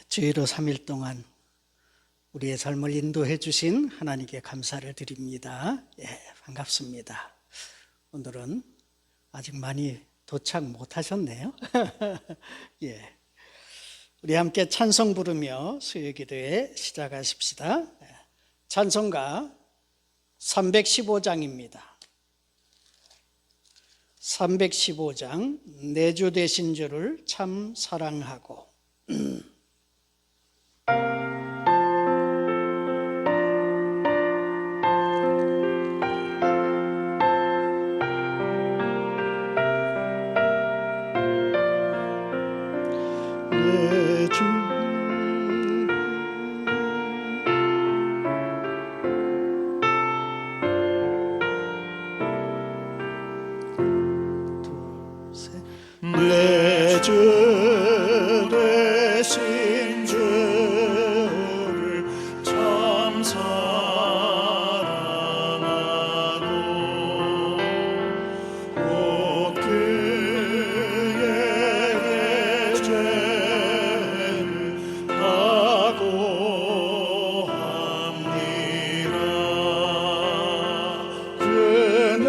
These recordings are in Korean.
주의로 3일 동안 우리의 삶을 인도해 주신 하나님께 감사를 드립니다. 반갑습니다. 오늘은 아직 많이 도착 못 하셨네요. 우리 함께 찬송 부르며 수요기도회 시작하십시다. 찬송가 315장입니다. 315장 내 주 되신 주를 참 사랑하고. 내 주 되신 주를 참 사랑하고 곧 그의 죄를 다고 합니다. 그는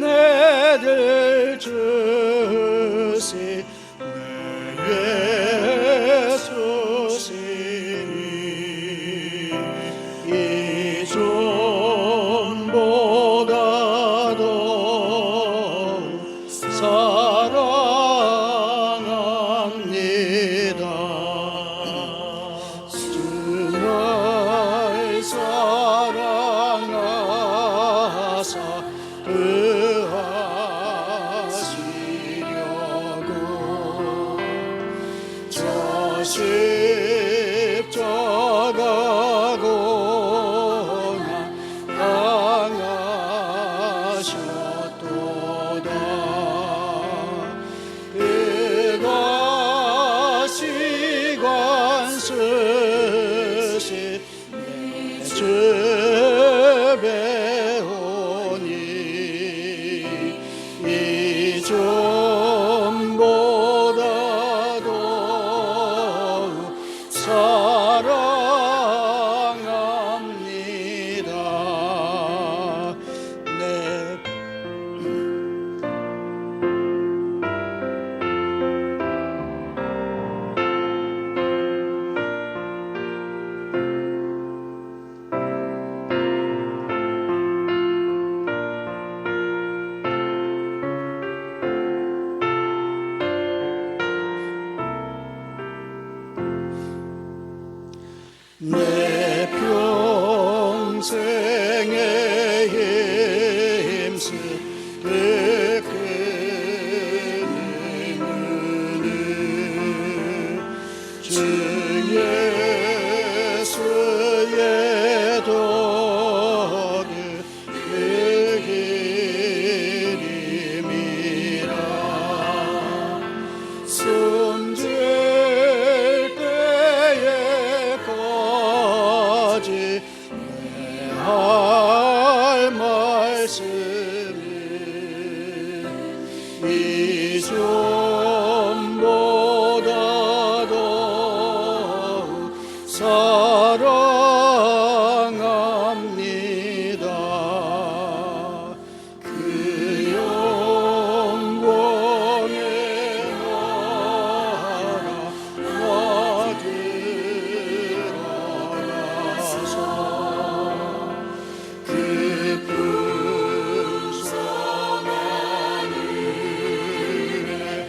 애들 주시 내 예수시니 이 존보다도 사랑합니다. 주 날 사랑하사 의하시려고 저 십자가 고난 당하셨도다. 그가 시관 쓰시 내 죄 배우니 이 존보다도 사랑합니다. 내 내 평생에 힘쓰 그 은혜는 주 예수의 덕을 그 길임이라. 숨질 때에까지 내 할 말씀은 이 존보다도 사랑합니다. 그 영광의 나라 들어가서 그 풍성한 은혜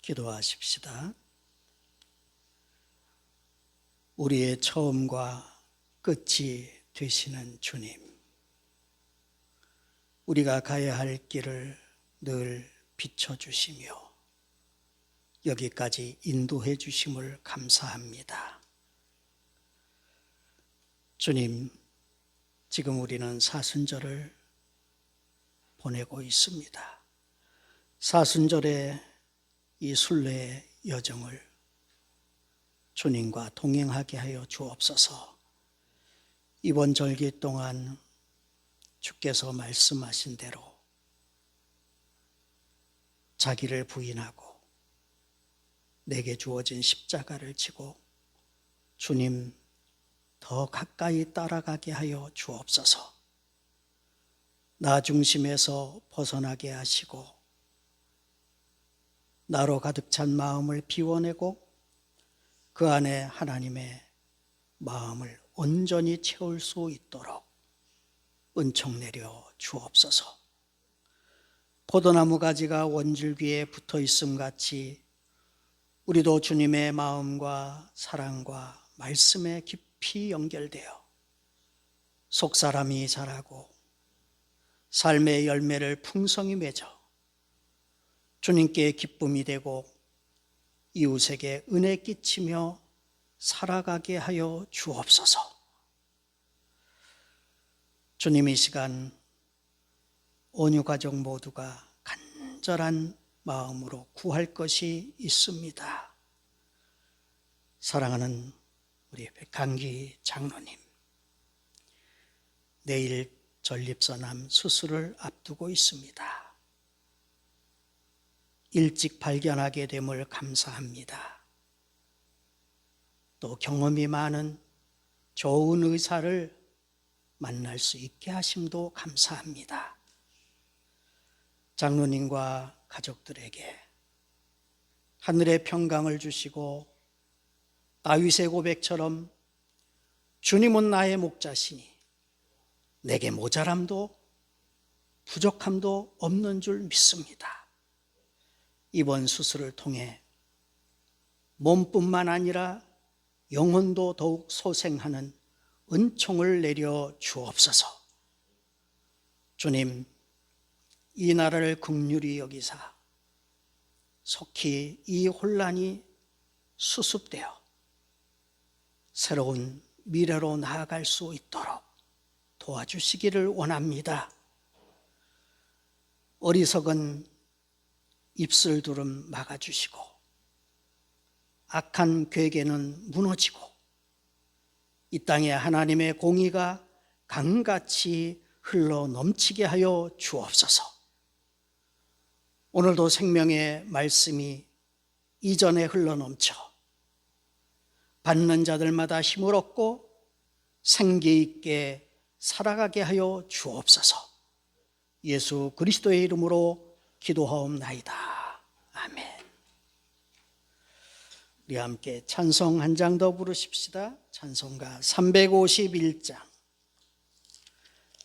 기도하십시다. 우리의 처음과 끝이 되시는 주님, 우리가 가야 할 길을 늘 비춰주시며 여기까지 인도해 주심을 감사합니다. 주님, 지금 우리는 사순절을 보내고 있습니다. 사순절의 이 순례의 여정을 주님과 동행하게 하여 주옵소서. 이번 절기 동안 주께서 말씀하신 대로 자기를 부인하고 내게 주어진 십자가를 지고 주님 더 가까이 따라가게 하여 주옵소서. 나 중심에서 벗어나게 하시고 나로 가득 찬 마음을 비워내고 그 안에 하나님의 마음을 온전히 채울 수 있도록 은총 내려 주옵소서. 포도나무 가지가 원줄기에 붙어 있음 같이 우리도 주님의 마음과 사랑과 말씀에 깊이 연결되어 속사람이 자라고 삶의 열매를 풍성히 맺어 주님께 기쁨이 되고 이웃에게 은혜 끼치며 살아가게 하여 주옵소서. 주님, 이 시간 온유 가족 모두가 간절한 마음으로 구할 것이 있습니다. 사랑하는 우리 백한기 장로님, 내일 전립선암 수술을 앞두고 있습니다. 일찍 발견하게 됨을 감사합니다. 또 경험이 많은 좋은 의사를 만날 수 있게 하심도 감사합니다. 장로님과 가족들에게 하늘의 평강을 주시고 다윗의 고백처럼 주님은 나의 목자시니 내게 모자람도 부족함도 없는 줄 믿습니다. 이번 수술을 통해 몸뿐만 아니라 영혼도 더욱 소생하는 은총을 내려 주옵소서. 주님, 이 나라를 긍휼히 여기사 속히 이 혼란이 수습되어 새로운 미래로 나아갈 수 있도록 도와주시기를 원합니다. 어리석은 입술들은 막아주시고 악한 괴계는 무너지고 이 땅에 하나님의 공의가 강같이 흘러 넘치게 하여 주옵소서. 오늘도 생명의 말씀이 이전에 흘러 넘쳐 받는 자들마다 힘을 얻고 생기 있게 살아가게 하여 주옵소서. 예수 그리스도의 이름으로 기도하옵나이다. 아멘. 우리 함께 찬송 한 장 더 부르십시다. 찬송가 351장.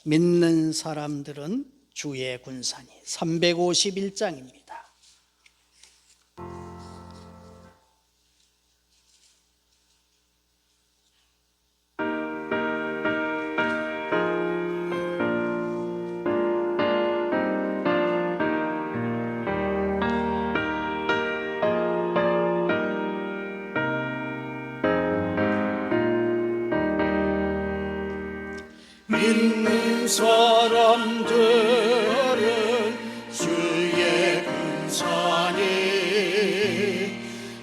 믿는 사람들은 주의 군사니. 351장입니다. 믿는 사람들은 주의 군사니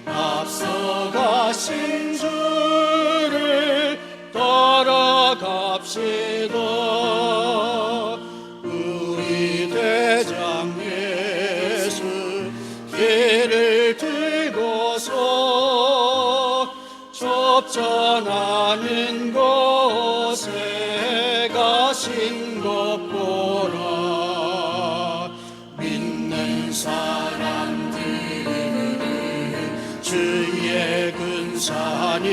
앞서가신 주를 따라갑시다. 우리 대장 예수 길을 들고서 접전하는 곳에 가신 것 보라. 믿는 사람들은 주의 근사니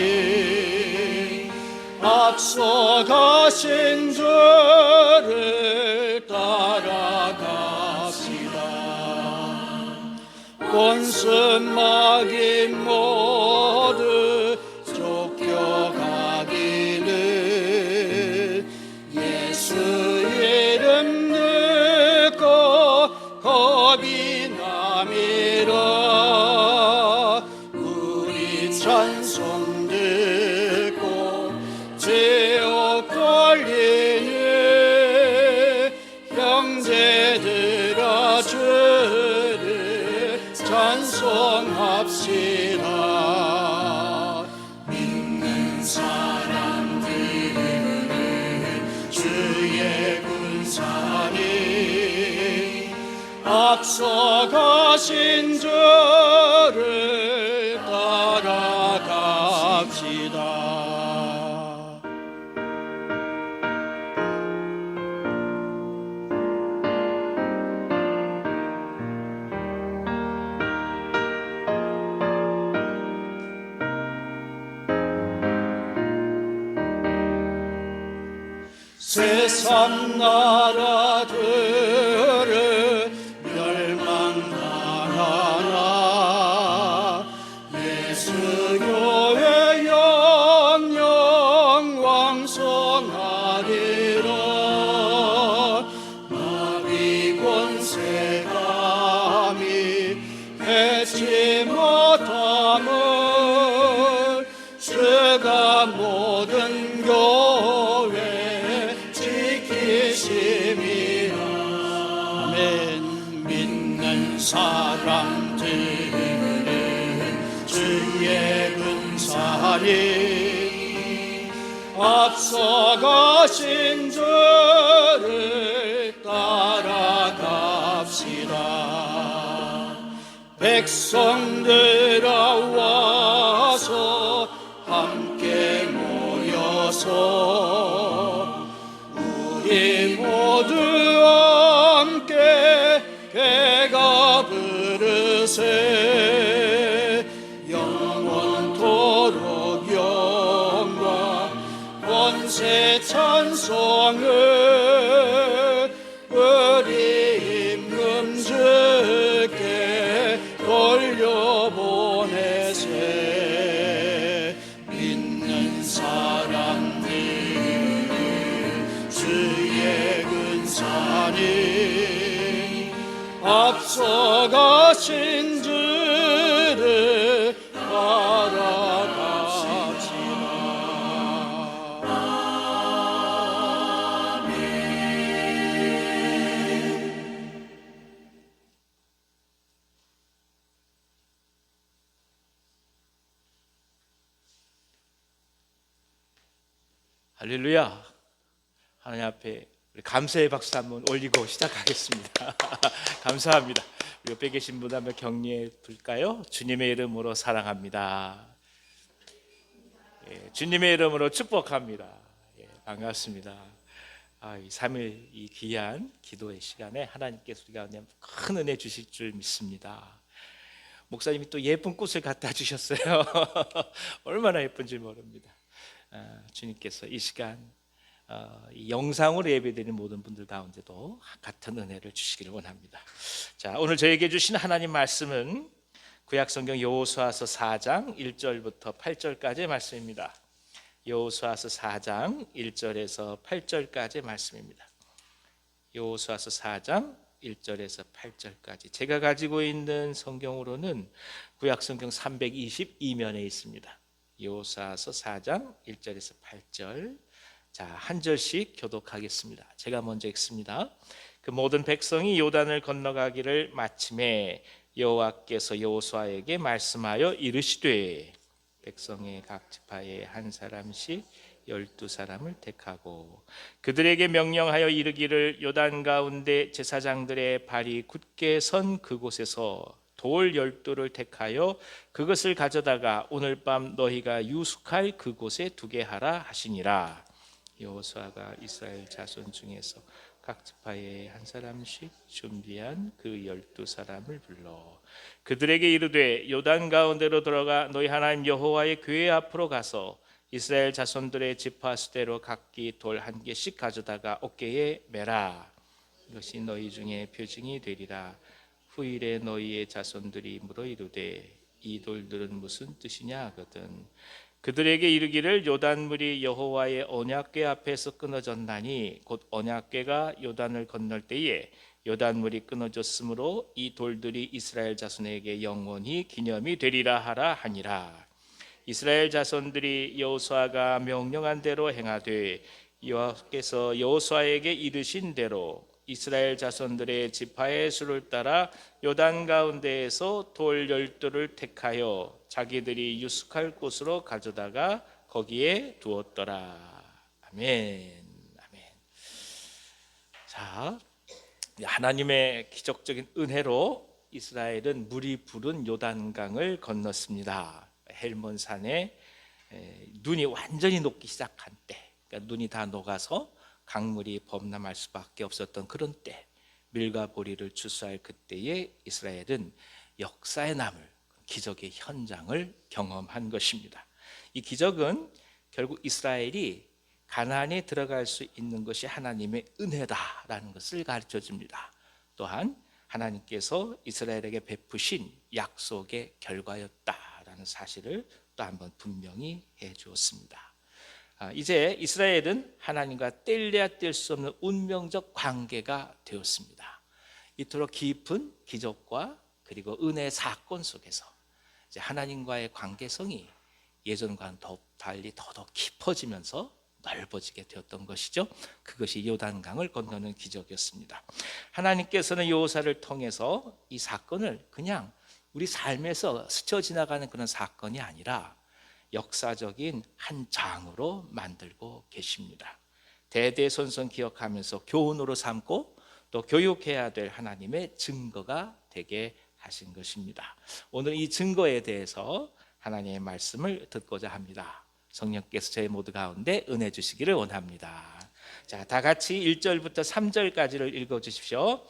앞서가신 주를 따라갑시다. 권습마귀 모두 쫓겨가기를 예수 이름 듣고 겁이 남이라 우리 찬송 듣고 지옥 걸리는 형제들아 주를 찬송합시다. 믿는 사람들은 주의 군사를 앞서가신 주를 따라갑시다. 세상 나라들을 멸망당하나 예수 교회 영영 왕성하리라 마귀 권세 감히 해치 못함을 주가 모든 교회 지키심이라. 아멘. 믿는 사람들은 주의 군사리 앞서가신 주를 따라갑시다. 백성들아 와서 함께 모여서 우리 모두 함께 개가 부르세 영원토록 영광 권세 찬송을 우리 임금 주께 돌려보내세. 믿는 사람들은 주의 근사니 앞서가신 주를 따라갑시다. 할렐루야. 하나님 앞에 우리 감사의 박수 한번 올리고 시작하겠습니다. 감사합니다. 우리 옆에 계신 분 한번 격려해 볼까요? 주님의 이름으로 사랑합니다. 예, 주님의 이름으로 축복합니다. 예, 반갑습니다. 이 3일 이 귀한 기도의 시간에 하나님께서 우리 가운데 큰 은혜 주실 줄 믿습니다. 목사님이 또 예쁜 꽃을 갖다 주셨어요. 얼마나 예쁜지 모릅니다. 주님께서 이 시간 이 영상으로 예배드리는 모든 분들 가운데도 같은 은혜를 주시기를 원합니다. 자, 오늘 저에게 주신 하나님 말씀은 구약성경 여호수아서 4장 1절부터 8절까지의 말씀입니다. 여호수아서 4장 1절에서 8절까지의 말씀입니다. 여호수아서 4장 1절에서 8절까지 제가 가지고 있는 성경으로는 구약성경 322면에 있습니다. 여호수아서 4장 1절에서 8절. 자, 한 절씩 교독하겠습니다. 제가 먼저 읽습니다. 그 모든 백성이 요단을 건너가기를 마침에 여호와께서 여호수아에게 말씀하여 이르시되 백성의 각 지파에 한 사람씩 12사람을 택하고 그들에게 명령하여 이르기를 요단 가운데 제사장들의 발이 굳게 선 그곳에서 돌 12를 택하여 그것을 가져다가 오늘 밤 너희가 유숙할 그곳에 두게 하라 하시니라. 여호수아가 이스라엘 자손 중에서 각 지파에 한 사람씩 준비한 그 12사람을 불러 그들에게 이르되 요단 가운데로 들어가 너희 하나님 여호와의 궤 앞으로 가서 이스라엘 자손들의 지파 수대로 각기 돌 한 개씩 가져다가 어깨에 매라. 이것이 너희 중에 표징이 되리라. 후일에 너희의 자손들이 물어 이르되 이 돌들은 무슨 뜻이냐 하거든. 그들에게 이르기를 요단물이 여호와의 언약궤 앞에서 끊어졌나니 곧 언약궤가 요단을 건널 때에 요단물이 끊어졌으므로 이 돌들이 이스라엘 자손에게 영원히 기념이 되리라 하라 하니라. 이스라엘 자손들이 여호수아가 명령한 대로 행하되 여호와께서 여호수아에게 이르신 대로 이스라엘 자손들의 지파의 수를 따라 요단 가운데에서 돌 12돌을 택하여 자기들이 유숙할 곳으로 가져다가 거기에 두었더라. 아멘. 아멘. 자, 하나님의 기적적인 은혜로 이스라엘은 물이 부른 요단강을 건넜습니다. 헬몬산에 눈이 완전히 녹기 시작한 때, 그러니까 눈이 다 녹아서 강물이 범람할 수밖에 없었던 그런 때, 밀과 보리를 추수할 그때에 이스라엘은 역사에 남을 기적의 현장을 경험한 것입니다. 이 기적은 결국 이스라엘이 가나안에 들어갈 수 있는 것이 하나님의 은혜다라는 것을 가르쳐 줍니다. 또한 하나님께서 이스라엘에게 베푸신 약속의 결과였다라는 사실을 또 한번 분명히 해 주었습니다. 이제 이스라엘은 하나님과 뗄래야 뗄 수 없는 운명적 관계가 되었습니다. 이토록 깊은 기적과 그리고 은혜의 사건 속에서 이제 하나님과의 관계성이 예전과는 달리 더더욱 깊어지면서 넓어지게 되었던 것이죠. 그것이 요단강을 건너는 기적이었습니다. 하나님께서는 여호사를 통해서 이 사건을 그냥 우리 삶에서 스쳐 지나가는 그런 사건이 아니라 역사적인 한 장으로 만들고 계십니다. 대대손손 기억하면서 교훈으로 삼고 또 교육해야 될 하나님의 증거가 되게 하신 것입니다. 오늘 이 증거에 대해서 하나님의 말씀을 듣고자 합니다. 성령께서 저희 모두 가운데 은혜 주시기를 원합니다. 자, 다 같이 1절부터 3절까지를 읽어 주십시오.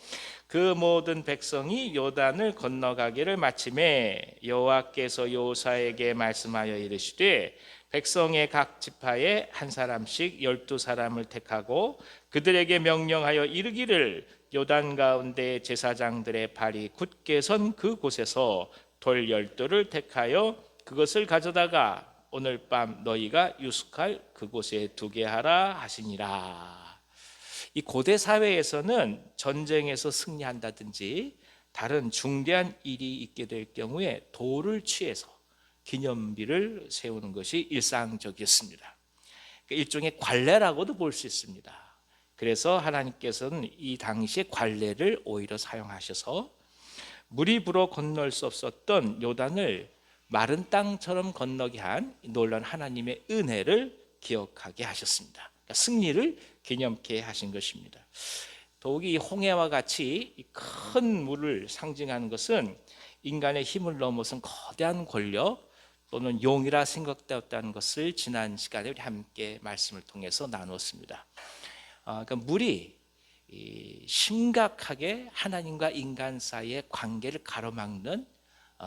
그 모든 백성이 요단을 건너가기를 마침에 여호와께서 여호사에게 말씀하여 이르시되 백성의 각 지파에 한 사람씩 12사람을 택하고 그들에게 명령하여 이르기를 요단 가운데 제사장들의 발이 굳게 선 그곳에서 돌 12돌을 택하여 그것을 가져다가 오늘 밤 너희가 유숙할 그곳에 두게 하라 하시니라. 이 고대 사회에서는 전쟁에서 승리한다든지 다른 중대한 일이 있게 될 경우에 돌을 취해서 기념비를 세우는 것이 일상적이었습니다. 일종의 관례라고도 볼 수 있습니다. 그래서 하나님께서는 이 당시에 관례를 오히려 사용하셔서 물이 불어 건널 수 없었던 요단을 마른 땅처럼 건너게 한 놀라운 하나님의 은혜를 기억하게 하셨습니다. 그러니까 승리를 기념케 하신 것입니다. 더욱이 이 홍해와 같이 큰 물을 상징하는 것은 인간의 힘을 넘어선 거대한 권력 또는 용이라 생각되었다는 것을 지난 시간에 우리 함께 말씀을 통해서 나누었습니다. 그러니까 물이 심각하게 하나님과 인간 사이의 관계를 가로막는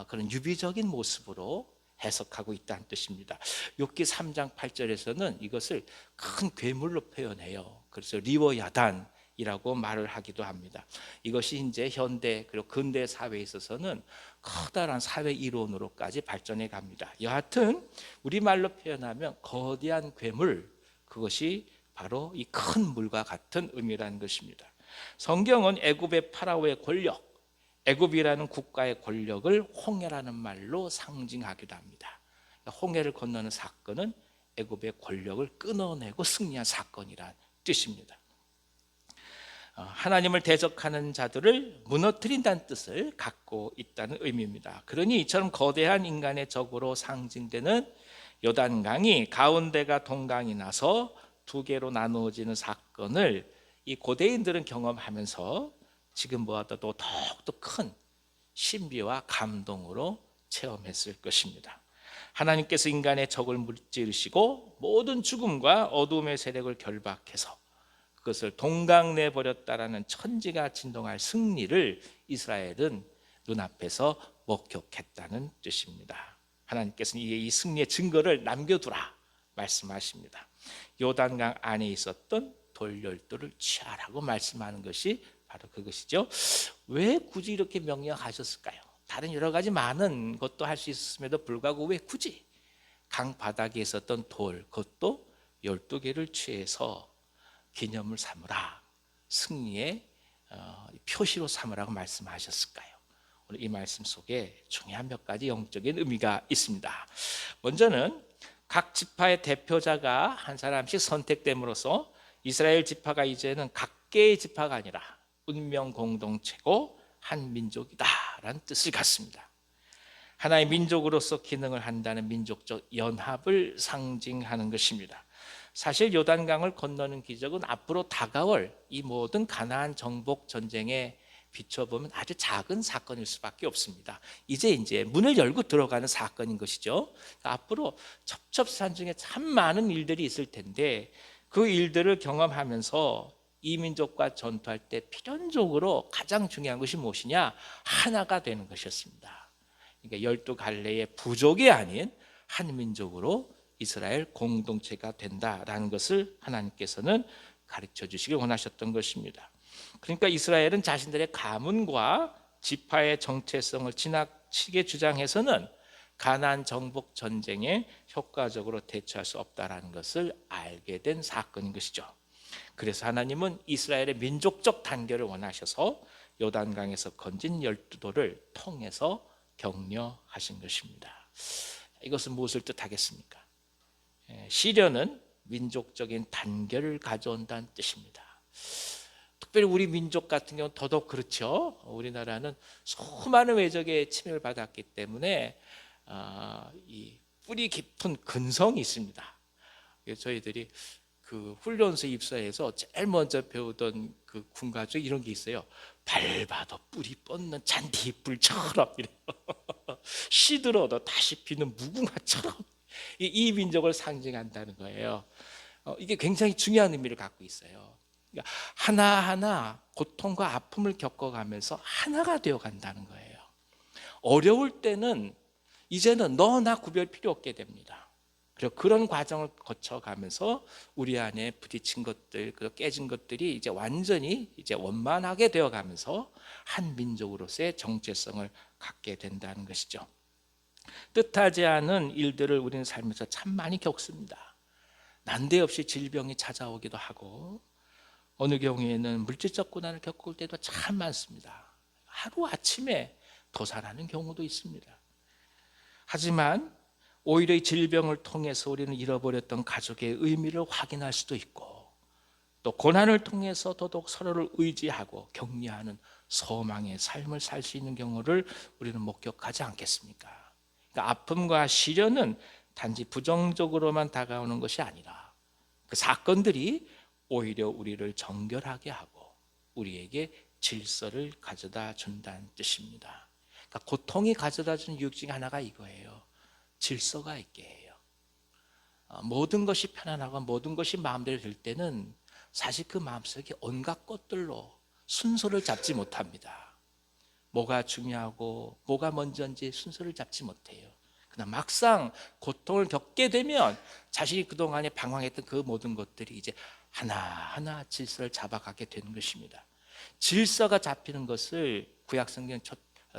그런 유비적인 모습으로 해석하고 있다는 뜻입니다. 욥기 3장 8절에서는 이것을 큰 괴물로 표현해요. 그래서 리워야단이라고 말을 하기도 합니다. 이것이 이제 현대 그리고 근대 사회에 있어서는 커다란 사회 이론으로까지 발전해 갑니다. 여하튼 우리말로 표현하면 거대한 괴물, 그것이 바로 이 큰 물과 같은 의미라는 것입니다. 성경은 애굽의 파라오의 권력, 애굽이라는 국가의 권력을 홍해라는 말로 상징하기도 합니다. 홍해를 건너는 사건은 애굽의 권력을 끊어내고 승리한 사건이란 뜻입니다. 하나님을 대적하는 자들을 무너뜨린다는 뜻을 갖고 있다는 의미입니다. 그러니 이처럼 거대한 인간의 적으로 상징되는 요단강이 가운데가 동강이 나서 두 개로 나누어지는 사건을 이 고대인들은 경험하면서 지금보다도 더욱더 큰 신비와 감동으로 체험했을 것입니다. 하나님께서 인간의 적을 무찌르시고 모든 죽음과 어둠의 세력을 결박해서 그것을 동강내 버렸다라는 천지가 진동할 승리를 이스라엘은 눈앞에서 목격했다는 뜻입니다. 하나님께서는 이 승리의 증거를 남겨두라 말씀하십니다. 요단강 안에 있었던 돌 12돌을 취하라고 말씀하는 것이 바로 그것이죠. 왜 굳이 이렇게 명령하셨을까요? 다른 여러 가지 많은 것도 할 수 있음에도 불구하고 왜 굳이 강 바닥에 있었던 돌, 그것도 12개를 취해서 기념을 삼으라, 승리의 표시로 삼으라고 말씀하셨을까요? 오늘 이 말씀 속에 중요한 몇 가지 영적인 의미가 있습니다. 먼저는 각 지파의 대표자가 한 사람씩 선택됨으로써 이스라엘 지파가 이제는 각계의 지파가 아니라 운명 공동체고 한 민족이다라는 뜻을 갖습니다. 하나의 민족으로서 기능을 한다는 민족적 연합을 상징하는 것입니다. 사실 요단강을 건너는 기적은 앞으로 다가올 이 모든 가나안 정복 전쟁에 비춰보면 아주 작은 사건일 수밖에 없습니다. 이제 문을 열고 들어가는 사건인 것이죠. 앞으로 첩첩산 중에 참 많은 일들이 있을 텐데 그 일들을 경험하면서 이 민족과 전투할 때 필연적으로 가장 중요한 것이 무엇이냐? 하나가 되는 것이었습니다. 그러니까 12갈래의 부족이 아닌 한 민족으로 이스라엘 공동체가 된다라는 것을 하나님께서는 가르쳐 주시길 원하셨던 것입니다. 그러니까 이스라엘은 자신들의 가문과 지파의 정체성을 지나치게 주장해서는 가나안 정복 전쟁에 효과적으로 대처할 수 없다라는 것을 알게 된 사건인 것이죠. 그래서 하나님은 이스라엘의 민족적 단결을 원하셔서 요단강에서 건진 12돌을 통해서 격려하신 것입니다. 이것은 무엇을 뜻하겠습니까? 시련은 민족적인 단결을 가져온다는 뜻입니다. 특별히 우리 민족 같은 경우는 더더욱 그렇죠. 우리나라는 수많은 외적의 침입을 받았기 때문에 이 뿌리 깊은 근성이 있습니다. 저희들이 그 훈련소 입사해서 제일 먼저 배우던 그 군가죠, 이런 게 있어요. 밟아도 뿌리 뻗는 잔디불처럼 시들어도 다시 피는 무궁화처럼 이 민족을 상징한다는 거예요. 이게 굉장히 중요한 의미를 갖고 있어요. 그러니까 하나하나 고통과 아픔을 겪어가면서 하나가 되어 간다는 거예요. 어려울 때는 이제는 너 나 구별 필요 없게 됩니다. 그리고 그런 과정을 거쳐가면서 우리 안에 부딪힌 것들, 그 깨진 것들이 이제 완전히 이제 원만하게 되어가면서 한 민족으로서의 정체성을 갖게 된다는 것이죠. 뜻하지 않은 일들을 우리는 살면서 참 많이 겪습니다. 난데없이 질병이 찾아오기도 하고 어느 경우에는 물질적 고난을 겪을 때도 참 많습니다. 하루아침에 도살하는 경우도 있습니다. 하지만 오히려 이 질병을 통해서 우리는 잃어버렸던 가족의 의미를 확인할 수도 있고 또 고난을 통해서 더더욱 서로를 의지하고 격려하는 소망의 삶을 살 수 있는 경우를 우리는 목격하지 않겠습니까? 그러니까 아픔과 시련은 단지 부정적으로만 다가오는 것이 아니라 그 사건들이 오히려 우리를 정결하게 하고 우리에게 질서를 가져다 준다는 뜻입니다. 그러니까 고통이 가져다 주는 유익 중에 하나가 이거예요. 질서가 있게 해요. 모든 것이 편안하고 모든 것이 마음대로 될 때는 사실 그 마음속에 온갖 것들로 순서를 잡지 못합니다. 뭐가 중요하고 뭐가 먼저인지 순서를 잡지 못해요. 그러나 막상 고통을 겪게 되면 자신이 그동안에 방황했던 그 모든 것들이 이제 하나하나 질서를 잡아가게 되는 것입니다. 질서가 잡히는 것을 구약성경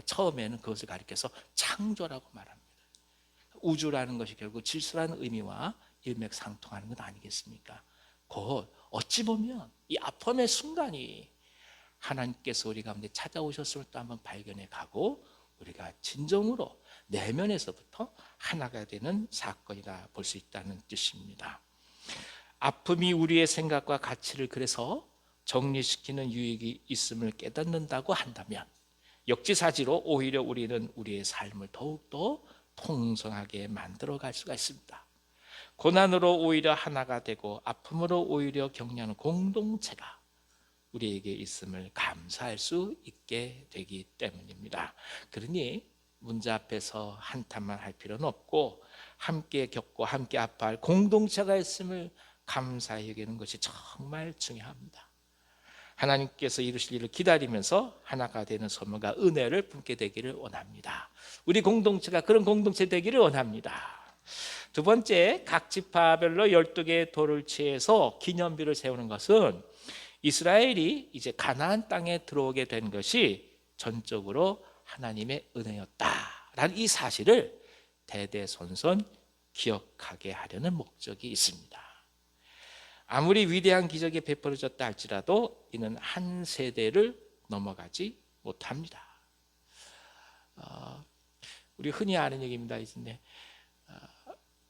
처음에는 그것을 가리켜서 창조라고 말합니다. 우주라는 것이 결국 질서라는 의미와 일맥상통하는 것 아니겠습니까? 곧 어찌 보면 이 아픔의 순간이 하나님께서 우리 가운데 찾아오셨음을 또 한번 발견해 가고 우리가 진정으로 내면에서부터 하나가 되는 사건이라 볼 수 있다는 뜻입니다. 아픔이 우리의 생각과 가치를 그래서 정리시키는 유익이 있음을 깨닫는다고 한다면 역지사지로 오히려 우리는 우리의 삶을 더욱더 풍성하게 만들어갈 수가 있습니다. 고난으로 오히려 하나가 되고 아픔으로 오히려 격려하는 공동체가 우리에게 있음을 감사할 수 있게 되기 때문입니다. 그러니 문제 앞에서 한탄만 할 필요는 없고 함께 겪고 함께 아파할 공동체가 있음을 감사히 여기는 것이 정말 중요합니다. 하나님께서 이루실 일을 기다리면서 하나가 되는 소망과 은혜를 품게 되기를 원합니다. 우리 공동체가 그런 공동체 되기를 원합니다. 두 번째, 각 지파별로 12개의 돌을 취해서 기념비를 세우는 것은 이스라엘이 이제 가나안 땅에 들어오게 된 것이 전적으로 하나님의 은혜였다라는 이 사실을 대대손손 기억하게 하려는 목적이 있습니다. 아무리 위대한 기적이 베풀어졌다 할지라도 이는 한 세대를 넘어가지 못합니다. 우리 흔히 아는 얘기입니다. 이제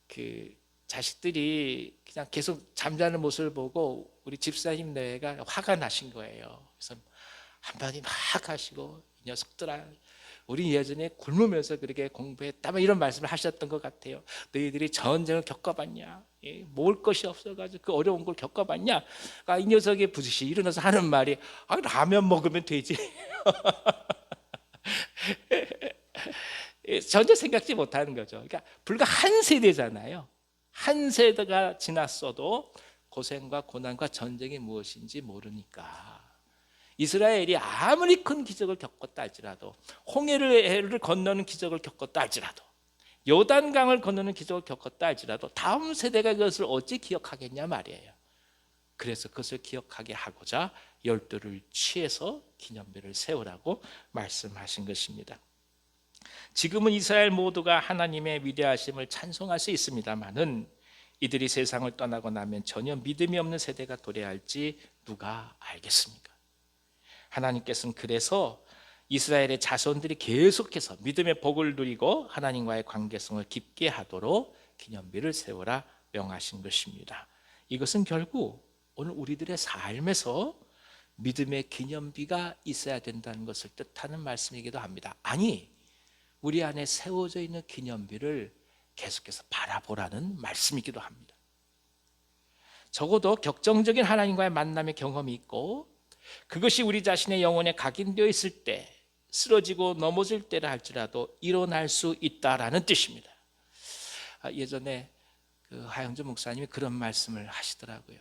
그 자식들이 그냥 계속 잠자는 모습을 보고 우리 집사님 내가 화가 나신 거예요. 그래서 한마디 막 하시고, 이 녀석들아, 우리 예전에 굶으면서 그렇게 공부했다, 막 이런 말씀을 하셨던 것 같아요. 너희들이 전쟁을 겪어봤냐? 먹을 것이 없어가지고 그 어려운 걸 겪어봤냐? 이 녀석이 부지시 일어나서 하는 말이, 라면 먹으면 되지. 전혀 생각지 못하는 거죠. 그러니까 불과 한 세대잖아요. 한 세대가 지났어도 고생과 고난과 전쟁이 무엇인지 모르니까, 이스라엘이 아무리 큰 기적을 겪었다 할지라도, 홍해를 건너는 기적을 겪었다 할지라도, 요단강을 건너는 기적을 겪었다 할지라도 다음 세대가 그것을 어찌 기억하겠냐 말이에요. 그래서 그것을 기억하게 하고자 12를 취해서 기념비를 세우라고 말씀하신 것입니다. 지금은 이스라엘 모두가 하나님의 위대하심을 찬송할 수 있습니다마는 이들이 세상을 떠나고 나면 전혀 믿음이 없는 세대가 도래할지 누가 알겠습니까? 하나님께서는 그래서 이스라엘의 자손들이 계속해서 믿음의 복을 누리고 하나님과의 관계성을 깊게 하도록 기념비를 세우라 명하신 것입니다. 이것은 결국 오늘 우리들의 삶에서 믿음의 기념비가 있어야 된다는 것을 뜻하는 말씀이기도 합니다. 아니, 우리 안에 세워져 있는 기념비를 계속해서 바라보라는 말씀이기도 합니다. 적어도 격정적인 하나님과의 만남의 경험이 있고, 그것이 우리 자신의 영혼에 각인되어 있을 때, 쓰러지고 넘어질 때라 할지라도 일어날 수 있다라는 뜻입니다. 예전에 그 하영주 목사님이 그런 말씀을 하시더라고요.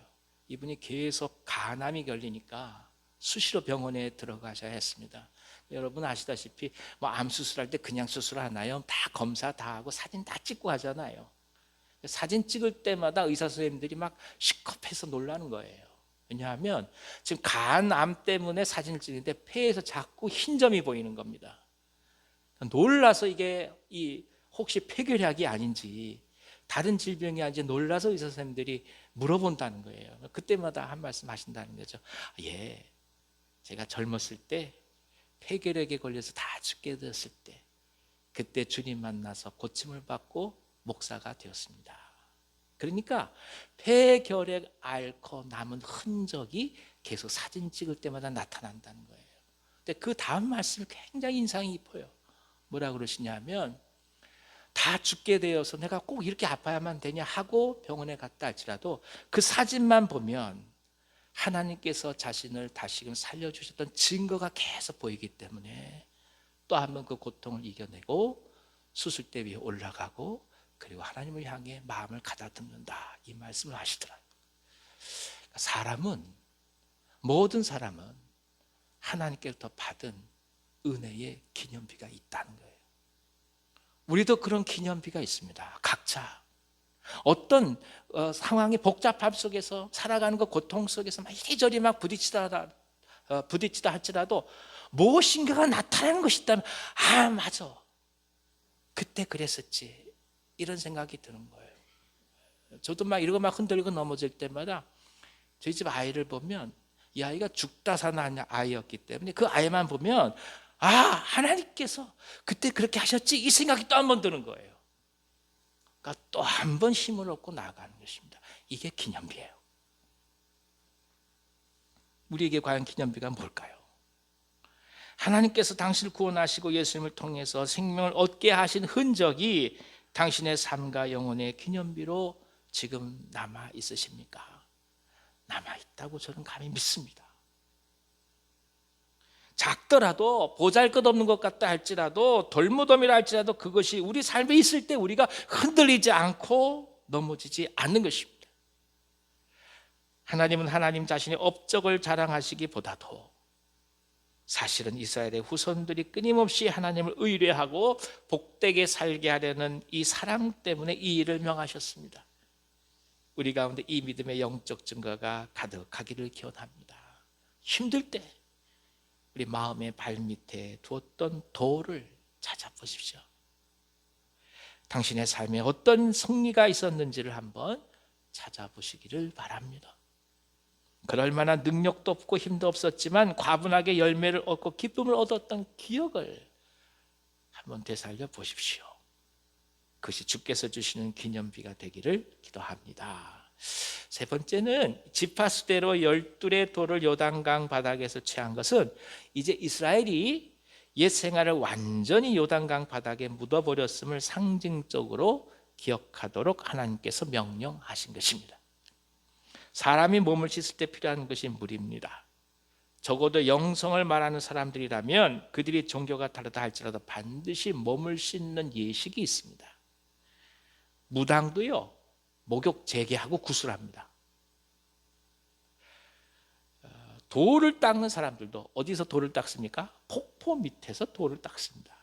이분이 계속 간암이 걸리니까 수시로 병원에 들어가셔야 했습니다. 여러분 아시다시피 암 수술할 때 그냥 수술하나요? 다 검사 다 하고 사진 다 찍고 하잖아요. 사진 찍을 때마다 의사 선생님들이 막 시겁해서 놀라는 거예요. 왜냐하면 지금 간암 때문에 사진을 찍는데 폐에서 자꾸 흰 점이 보이는 겁니다. 놀라서 이게 혹시 폐결핵이 아닌지 다른 질병이 아닌지 놀라서 의사 선생님들이 물어본다는 거예요. 그때마다 한 말씀 하신다는 거죠. 예, 제가 젊었을 때 폐결핵에 걸려서 다 죽게 되었을 때, 그때 주님 만나서 고침을 받고 목사가 되었습니다. 그러니까 폐결핵 앓고 남은 흔적이 계속 사진 찍을 때마다 나타난다는 거예요. 근데 그 다음 말씀이 굉장히 인상이 깊어요. 뭐라 그러시냐면, 다 죽게 되어서 내가 꼭 이렇게 아파야만 되냐 하고 병원에 갔다 할지라도 그 사진만 보면 하나님께서 자신을 다시금 살려주셨던 증거가 계속 보이기 때문에 또 한 번 그 고통을 이겨내고 수술대 위에 올라가고, 그리고 하나님을 향해 마음을 가다듬는다, 이 말씀을 하시더라고요. 모든 사람은 하나님께로부터 받은 은혜의 기념비가 있다는 거예요. 우리도 그런 기념비가 있습니다. 각자 어떤 상황의 복잡함 속에서 살아가는 것, 고통 속에서 막 이리저리 막 부딪히다 할지라도 무엇인가가 나타나는 것이 있다면, 맞아, 그때 그랬었지, 이런 생각이 드는 거예요. 저도 막 이러고 막 흔들리고 넘어질 때마다 저희 집 아이를 보면, 이 아이가 죽다 사는 아이였기 때문에 그 아이만 보면 하나님께서 그때 그렇게 하셨지, 이 생각이 또 한 번 드는 거예요. 그러니까 또 한 번 힘을 얻고 나아가는 것입니다. 이게 기념비예요. 우리에게 과연 기념비가 뭘까요? 하나님께서 당신을 구원하시고 예수님을 통해서 생명을 얻게 하신 흔적이 당신의 삶과 영혼의 기념비로 지금 남아 있으십니까? 남아 있다고 저는 감히 믿습니다. 작더라도, 보잘것없는 것 같다 할지라도, 돌무덤이라 할지라도 그것이 우리 삶에 있을 때 우리가 흔들리지 않고 넘어지지 않는 것입니다. 하나님은 하나님 자신의 업적을 자랑하시기보다도 사실은 이스라엘의 후손들이 끊임없이 하나님을 의뢰하고 복되게 살게 하려는 이 사랑 때문에 이 일을 명하셨습니다. 우리 가운데 이 믿음의 영적 증거가 가득하기를 기원합니다. 힘들 때 우리 마음의 발밑에 두었던 돌을 찾아보십시오. 당신의 삶에 어떤 승리가 있었는지를 한번 찾아보시기를 바랍니다. 그럴 만한 능력도 없고 힘도 없었지만 과분하게 열매를 얻고 기쁨을 얻었던 기억을 한번 되살려 보십시오. 그것이 주께서 주시는 기념비가 되기를 기도합니다. 세 번째는 지파수대로 12의 돌을 요단강 바닥에서 취한 것은 이제 이스라엘이 옛 생활을 완전히 요단강 바닥에 묻어버렸음을 상징적으로 기억하도록 하나님께서 명령하신 것입니다. 사람이 몸을 씻을 때 필요한 것이 물입니다. 적어도 영성을 말하는 사람들이라면 그들이 종교가 다르다 할지라도 반드시 몸을 씻는 예식이 있습니다. 무당도요, 목욕 재개하고 구슬합니다. 돌을 닦는 사람들도 어디서 돌을 닦습니까? 폭포 밑에서 돌을 닦습니다.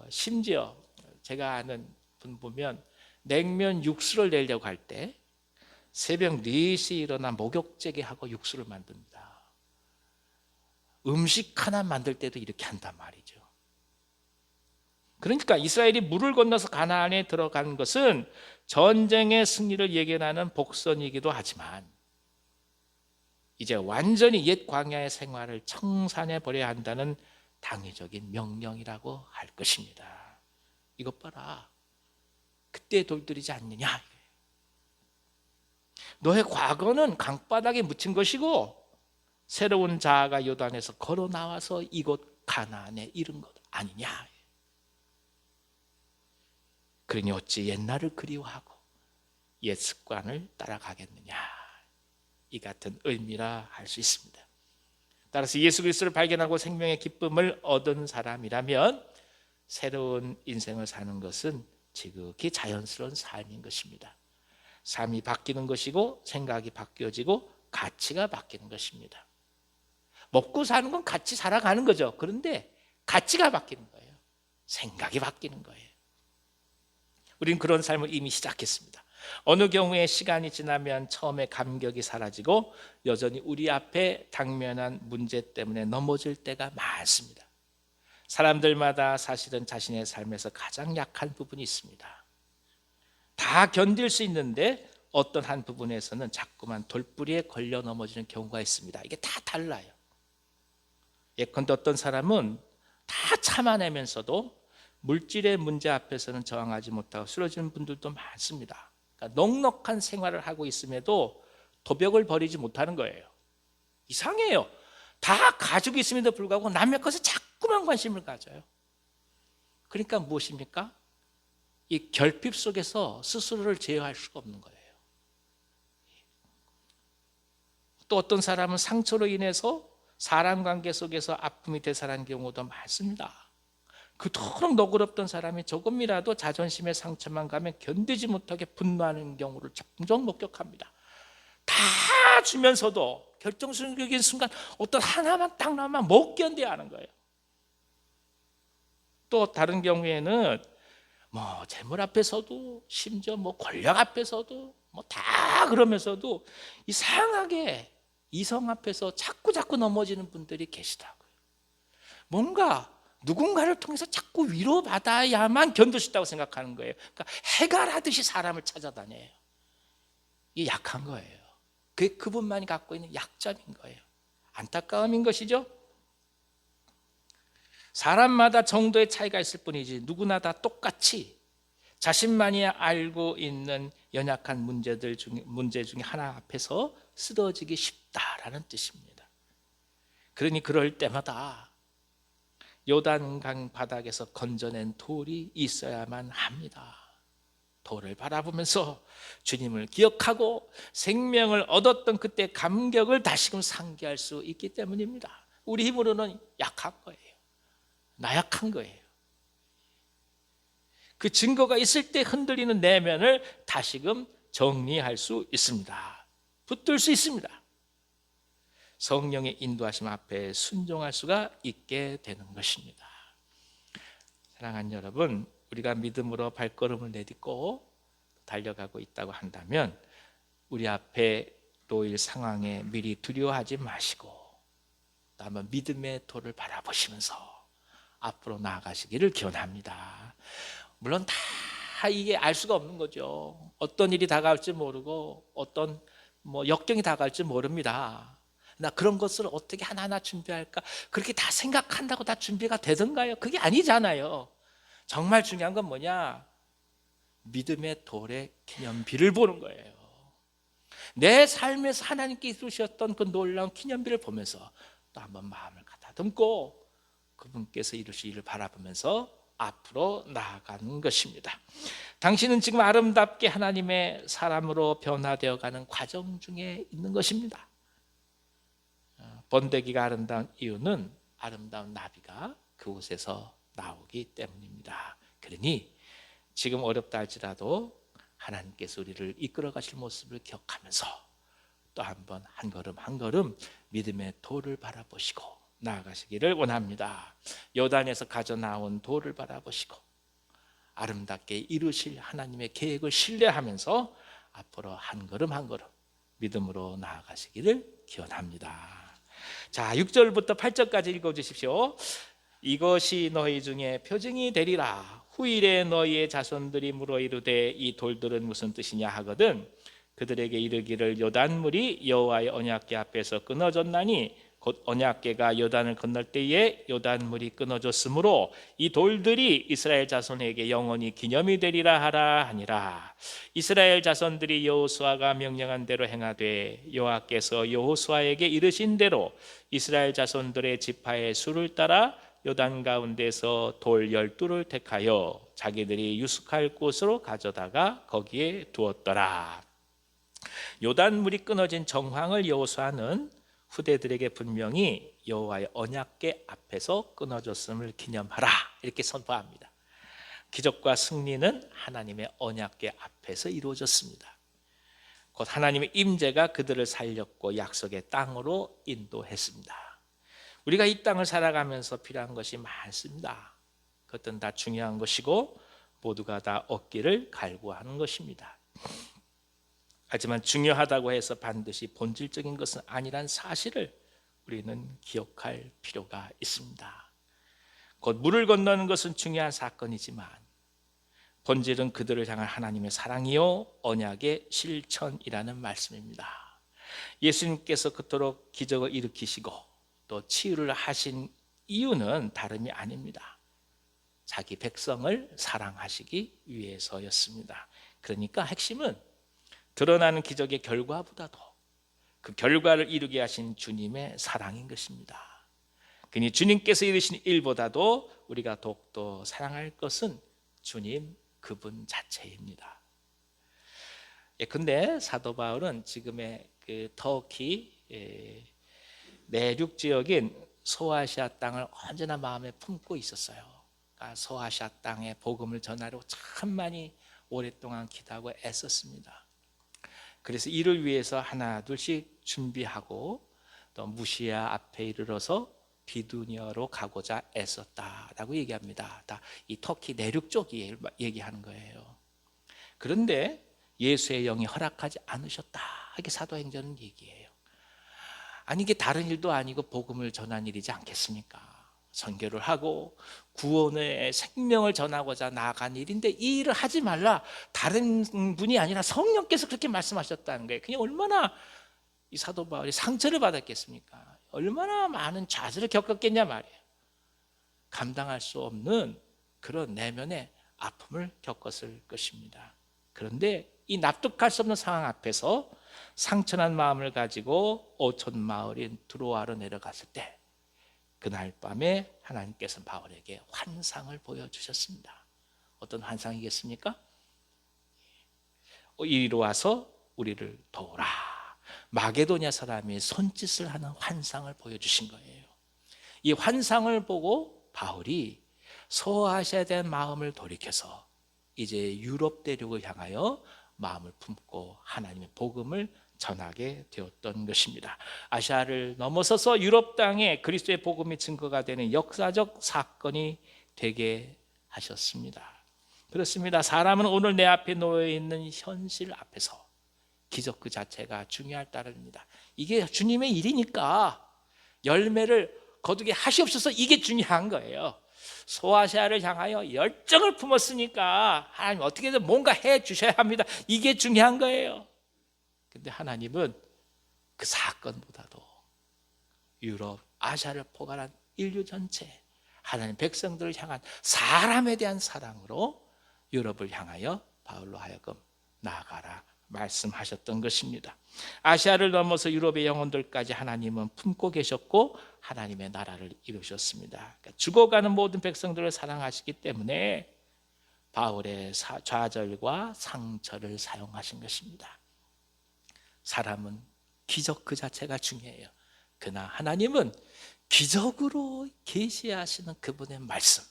심지어 제가 아는 분 보면 냉면 육수를 내려고 할 때 새벽 4시에 일어나 목욕 재개하고 육수를 만듭니다. 음식 하나 만들 때도 이렇게 한단 말이죠. 그러니까 이스라엘이 물을 건너서 가나안에 들어간 것은 전쟁의 승리를 예견하는 복선이기도 하지만 이제 완전히 옛 광야의 생활을 청산해 버려야 한다는 당위적인 명령이라고 할 것입니다. 이것 봐라. 그때 돌들이지 않느냐. 너의 과거는 강바닥에 묻힌 것이고 새로운 자아가 요단에서 걸어 나와서 이곳 가나안에 이른 것 아니냐. 그러니 어찌 옛날을 그리워하고 옛 습관을 따라가겠느냐. 이 같은 의미라 할 수 있습니다. 따라서 예수 그리스도를 발견하고 생명의 기쁨을 얻은 사람이라면 새로운 인생을 사는 것은 지극히 자연스러운 삶인 것입니다. 삶이 바뀌는 것이고 생각이 바뀌어지고 가치가 바뀌는 것입니다. 먹고 사는 건 같이 살아가는 거죠. 그런데 가치가 바뀌는 거예요. 생각이 바뀌는 거예요. 우리는 그런 삶을 이미 시작했습니다. 어느 경우에 시간이 지나면 처음에 감격이 사라지고 여전히 우리 앞에 당면한 문제 때문에 넘어질 때가 많습니다. 사람들마다 사실은 자신의 삶에서 가장 약한 부분이 있습니다. 다 견딜 수 있는데 어떤 한 부분에서는 자꾸만 돌뿌리에 걸려 넘어지는 경우가 있습니다. 이게 다 달라요. 예컨대 어떤 사람은 다 참아내면서도 물질의 문제 앞에서는 저항하지 못하고 쓰러지는 분들도 많습니다. 그러니까 넉넉한 생활을 하고 있음에도 도벽을 버리지 못하는 거예요. 이상해요. 다 가지고 있음에도 불구하고 남의 것에 자꾸만 관심을 가져요. 그러니까 무엇입니까? 이 결핍 속에서 스스로를 제어할 수가 없는 거예요. 또 어떤 사람은 상처로 인해서 사람 관계 속에서 아픔이 되살아난 경우도 많습니다. 그토록 너그럽던 사람이 조금이라도 자존심의 상처만 가면 견디지 못하게 분노하는 경우를 종종 목격합니다. 다 주면서도 결정적인 순간 어떤 하나만 딱 나오면 못 견뎌야 하는 거예요. 또 다른 경우에는 재물 앞에서도 심지어 권력 앞에서도 다 그러면서도 이상하게 이성 앞에서 자꾸 넘어지는 분들이 계시다고요. 뭔가 누군가를 통해서 자꾸 위로받아야만 견딜 수 있다고 생각하는 거예요. 그러니까 해갈하듯이 사람을 찾아다녀요. 이게 약한 거예요. 그게 그분만이 갖고 있는 약점인 거예요. 안타까움인 것이죠. 사람마다 정도의 차이가 있을 뿐이지 누구나 다 똑같이 자신만이 알고 있는 연약한 문제 중에 하나 앞에서 쓰러지기 쉽다라는 뜻입니다. 그러니 그럴 때마다 요단강 바닥에서 건져낸 돌이 있어야만 합니다. 돌을 바라보면서 주님을 기억하고 생명을 얻었던 그때 감격을 다시금 상기할 수 있기 때문입니다. 우리 힘으로는 약한 거예요. 나약한 거예요. 그 증거가 있을 때 흔들리는 내면을 다시금 정리할 수 있습니다. 붙들 수 있습니다. 성령의 인도하심 앞에 순종할 수가 있게 되는 것입니다. 사랑하는 여러분, 우리가 믿음으로 발걸음을 내딛고 달려가고 있다고 한다면 우리 앞에 놓일 상황에 미리 두려워하지 마시고 또 한번 믿음의 도를 바라보시면서 앞으로 나아가시기를 기원합니다. 물론 다 이게 알 수가 없는 거죠. 어떤 일이 다가올지 모르고 어떤 역경이 다가올지 모릅니다. 나 그런 것을 어떻게 하나하나 준비할까? 그렇게 다 생각한다고 다 준비가 되던가요? 그게 아니잖아요. 정말 중요한 건 뭐냐? 믿음의 돌의 기념비를 보는 거예요. 내 삶에서 하나님께 이루셨던 그 놀라운 기념비를 보면서 또 한번 마음을 가다듬고 그분께서 이루실 일을 바라보면서 앞으로 나아가는 것입니다. 당신은 지금 아름답게 하나님의 사람으로 변화되어 가는 과정 중에 있는 것입니다. 번데기가 아름다운 이유는 아름다운 나비가 그곳에서 나오기 때문입니다. 그러니 지금 어렵다 할지라도 하나님께서 우리를 이끌어 가실 모습을 기억하면서 또 한번 한 걸음 한 걸음 믿음의 돌을 바라보시고 나아가시기를 원합니다. 요단에서 가져 나온 돌을 바라보시고 아름답게 이루실 하나님의 계획을 신뢰하면서 앞으로 한 걸음 한 걸음 믿음으로 나아가시기를 기원합니다. 자, 6절부터 8절까지 읽어주십시오. 이것이 너희 중에 표징이 되리라. 후일에 너희의 자손들이 물어 이르되 이 돌들은 무슨 뜻이냐 하거든 그들에게 이르기를 요단물이 여호와의 언약궤 앞에서 끊어졌나니 곧 언약궤가 요단을 건널 때에 요단물이 끊어졌으므로 이 돌들이 이스라엘 자손에게 영원히 기념이 되리라 하라 하니라. 이스라엘 자손들이 여호수아가 명령한 대로 행하되 여호와께서 여호수아에게 이르신 대로 이스라엘 자손들의 지파의 수를 따라 요단 가운데서 돌 12를 택하여 자기들이 유숙할 곳으로 가져다가 거기에 두었더라. 요단물이 끊어진 정황을 여호수아는 후대들에게 분명히 여호와의 언약궤 앞에서 끊어졌음을 기념하라 이렇게 선포합니다. 기적과 승리는 하나님의 언약궤 앞에서 이루어졌습니다. 곧 하나님의 임재가 그들을 살렸고 약속의 땅으로 인도했습니다. 우리가 이 땅을 살아가면서 필요한 것이 많습니다. 그것은 다 중요한 것이고 모두가 다 얻기를 갈구하는 것입니다. 하지만 중요하다고 해서 반드시 본질적인 것은 아니란 사실을 우리는 기억할 필요가 있습니다. 곧 물을 건너는 것은 중요한 사건이지만 본질은 그들을 향한 하나님의 사랑이요 언약의 실천이라는 말씀입니다. 예수님께서 그토록 기적을 일으키시고 또 치유를 하신 이유는 다름이 아닙니다. 자기 백성을 사랑하시기 위해서였습니다. 그러니까 핵심은 드러나는 기적의 결과보다도 그 결과를 이루게 하신 주님의 사랑인 것입니다. 그니 주님께서 이루신 일보다도 우리가 더욱더 사랑할 것은 주님 그분 자체입니다. 근데 사도 바울은 지금의 그 터키 내륙 지역인 소아시아 땅을 언제나 마음에 품고 있었어요. 그러니까 소아시아 땅에 복음을 전하려고 참 많이 오랫동안 기도하고 애썼습니다. 그래서 이를 위해서 하나 둘씩 준비하고 또 무시아 앞에 이르러서 비두니아로 가고자 애썼다라고 얘기합니다. 다 이 터키 내륙 쪽이 얘기하는 거예요. 그런데 예수의 영이 허락하지 않으셨다. 이게 사도행전은 얘기해요. 아니 이게 다른 일도 아니고 복음을 전한 일이지 않겠습니까? 선교를 하고 구원의 생명을 전하고자 나아간 일인데 이 일을 하지 말라. 다른 분이 아니라 성령께서 그렇게 말씀하셨다는 거예요. 그냥 얼마나 이 사도 바울이 상처를 받았겠습니까? 얼마나 많은 좌절을 겪었겠냐 말이에요. 감당할 수 없는 그런 내면의 아픔을 겪었을 것입니다. 그런데 이 납득할 수 없는 상황 앞에서 상처난 마음을 가지고 오촌 마을인 드로아로 내려갔을 때 그날 밤에 하나님께서 바울에게 환상을 보여주셨습니다. 어떤 환상이겠습니까? 이리로 와서 우리를 도우라. 마게도냐 사람이 손짓을 하는 환상을 보여주신 거예요. 이 환상을 보고 바울이 소아시아에 대한 마음을 돌이켜서 이제 유럽 대륙을 향하여 마음을 품고 하나님의 복음을 전하게 되었던 것입니다. 아시아를 넘어서서 유럽 땅에 그리스도의 복음이 증거가 되는 역사적 사건이 되게 하셨습니다. 그렇습니다. 사람은 오늘 내 앞에 놓여 있는 현실 앞에서 기적 그 자체가 중요할 따름입니다. 이게 주님의 일이니까 열매를 거두게 하시옵소서, 이게 중요한 거예요. 소아시아를 향하여 열정을 품었으니까 하나님 어떻게든 뭔가 해 주셔야 합니다. 이게 중요한 거예요. 근데 하나님은 그 사건보다도 유럽, 아시아를 포괄한 인류 전체, 하나님 백성들을 향한 사람에 대한 사랑으로 유럽을 향하여 바울로 하여금 나아가라 말씀하셨던 것입니다. 아시아를 넘어서 유럽의 영혼들까지 하나님은 품고 계셨고 하나님의 나라를 이루셨습니다. 그러니까 죽어가는 모든 백성들을 사랑하시기 때문에 바울의 좌절과 상처를 사용하신 것입니다. 사람은 기적 그 자체가 중요해요. 그러나 하나님은 기적으로 계시하시는 그분의 말씀,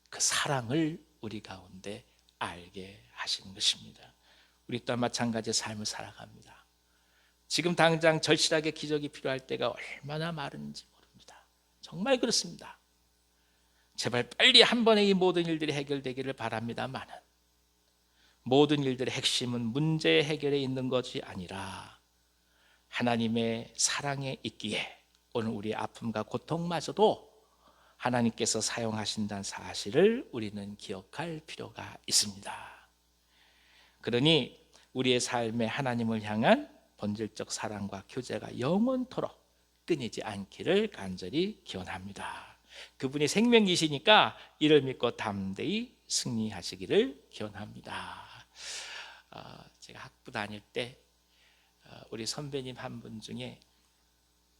그 사랑을 우리 가운데 알게 하시는 것입니다. 우리 또한 마찬가지 삶을 살아갑니다. 지금 당장 절실하게 기적이 필요할 때가 얼마나 많은지 모릅니다. 정말 그렇습니다. 제발 빨리 한 번에 이 모든 일들이 해결되기를 바랍니다만은, 모든 일들의 핵심은 문제 해결에 있는 것이 아니라 하나님의 사랑에 있기에 오늘 우리의 아픔과 고통마저도 하나님께서 사용하신다는 사실을 우리는 기억할 필요가 있습니다. 그러니 우리의 삶에 하나님을 향한 본질적 사랑과 교제가 영원토록 끊이지 않기를 간절히 기원합니다. 그분이 생명이시니까 이를 믿고 담대히 승리하시기를 기원합니다. 제가 학부 다닐 때 우리 선배님 한 분 중에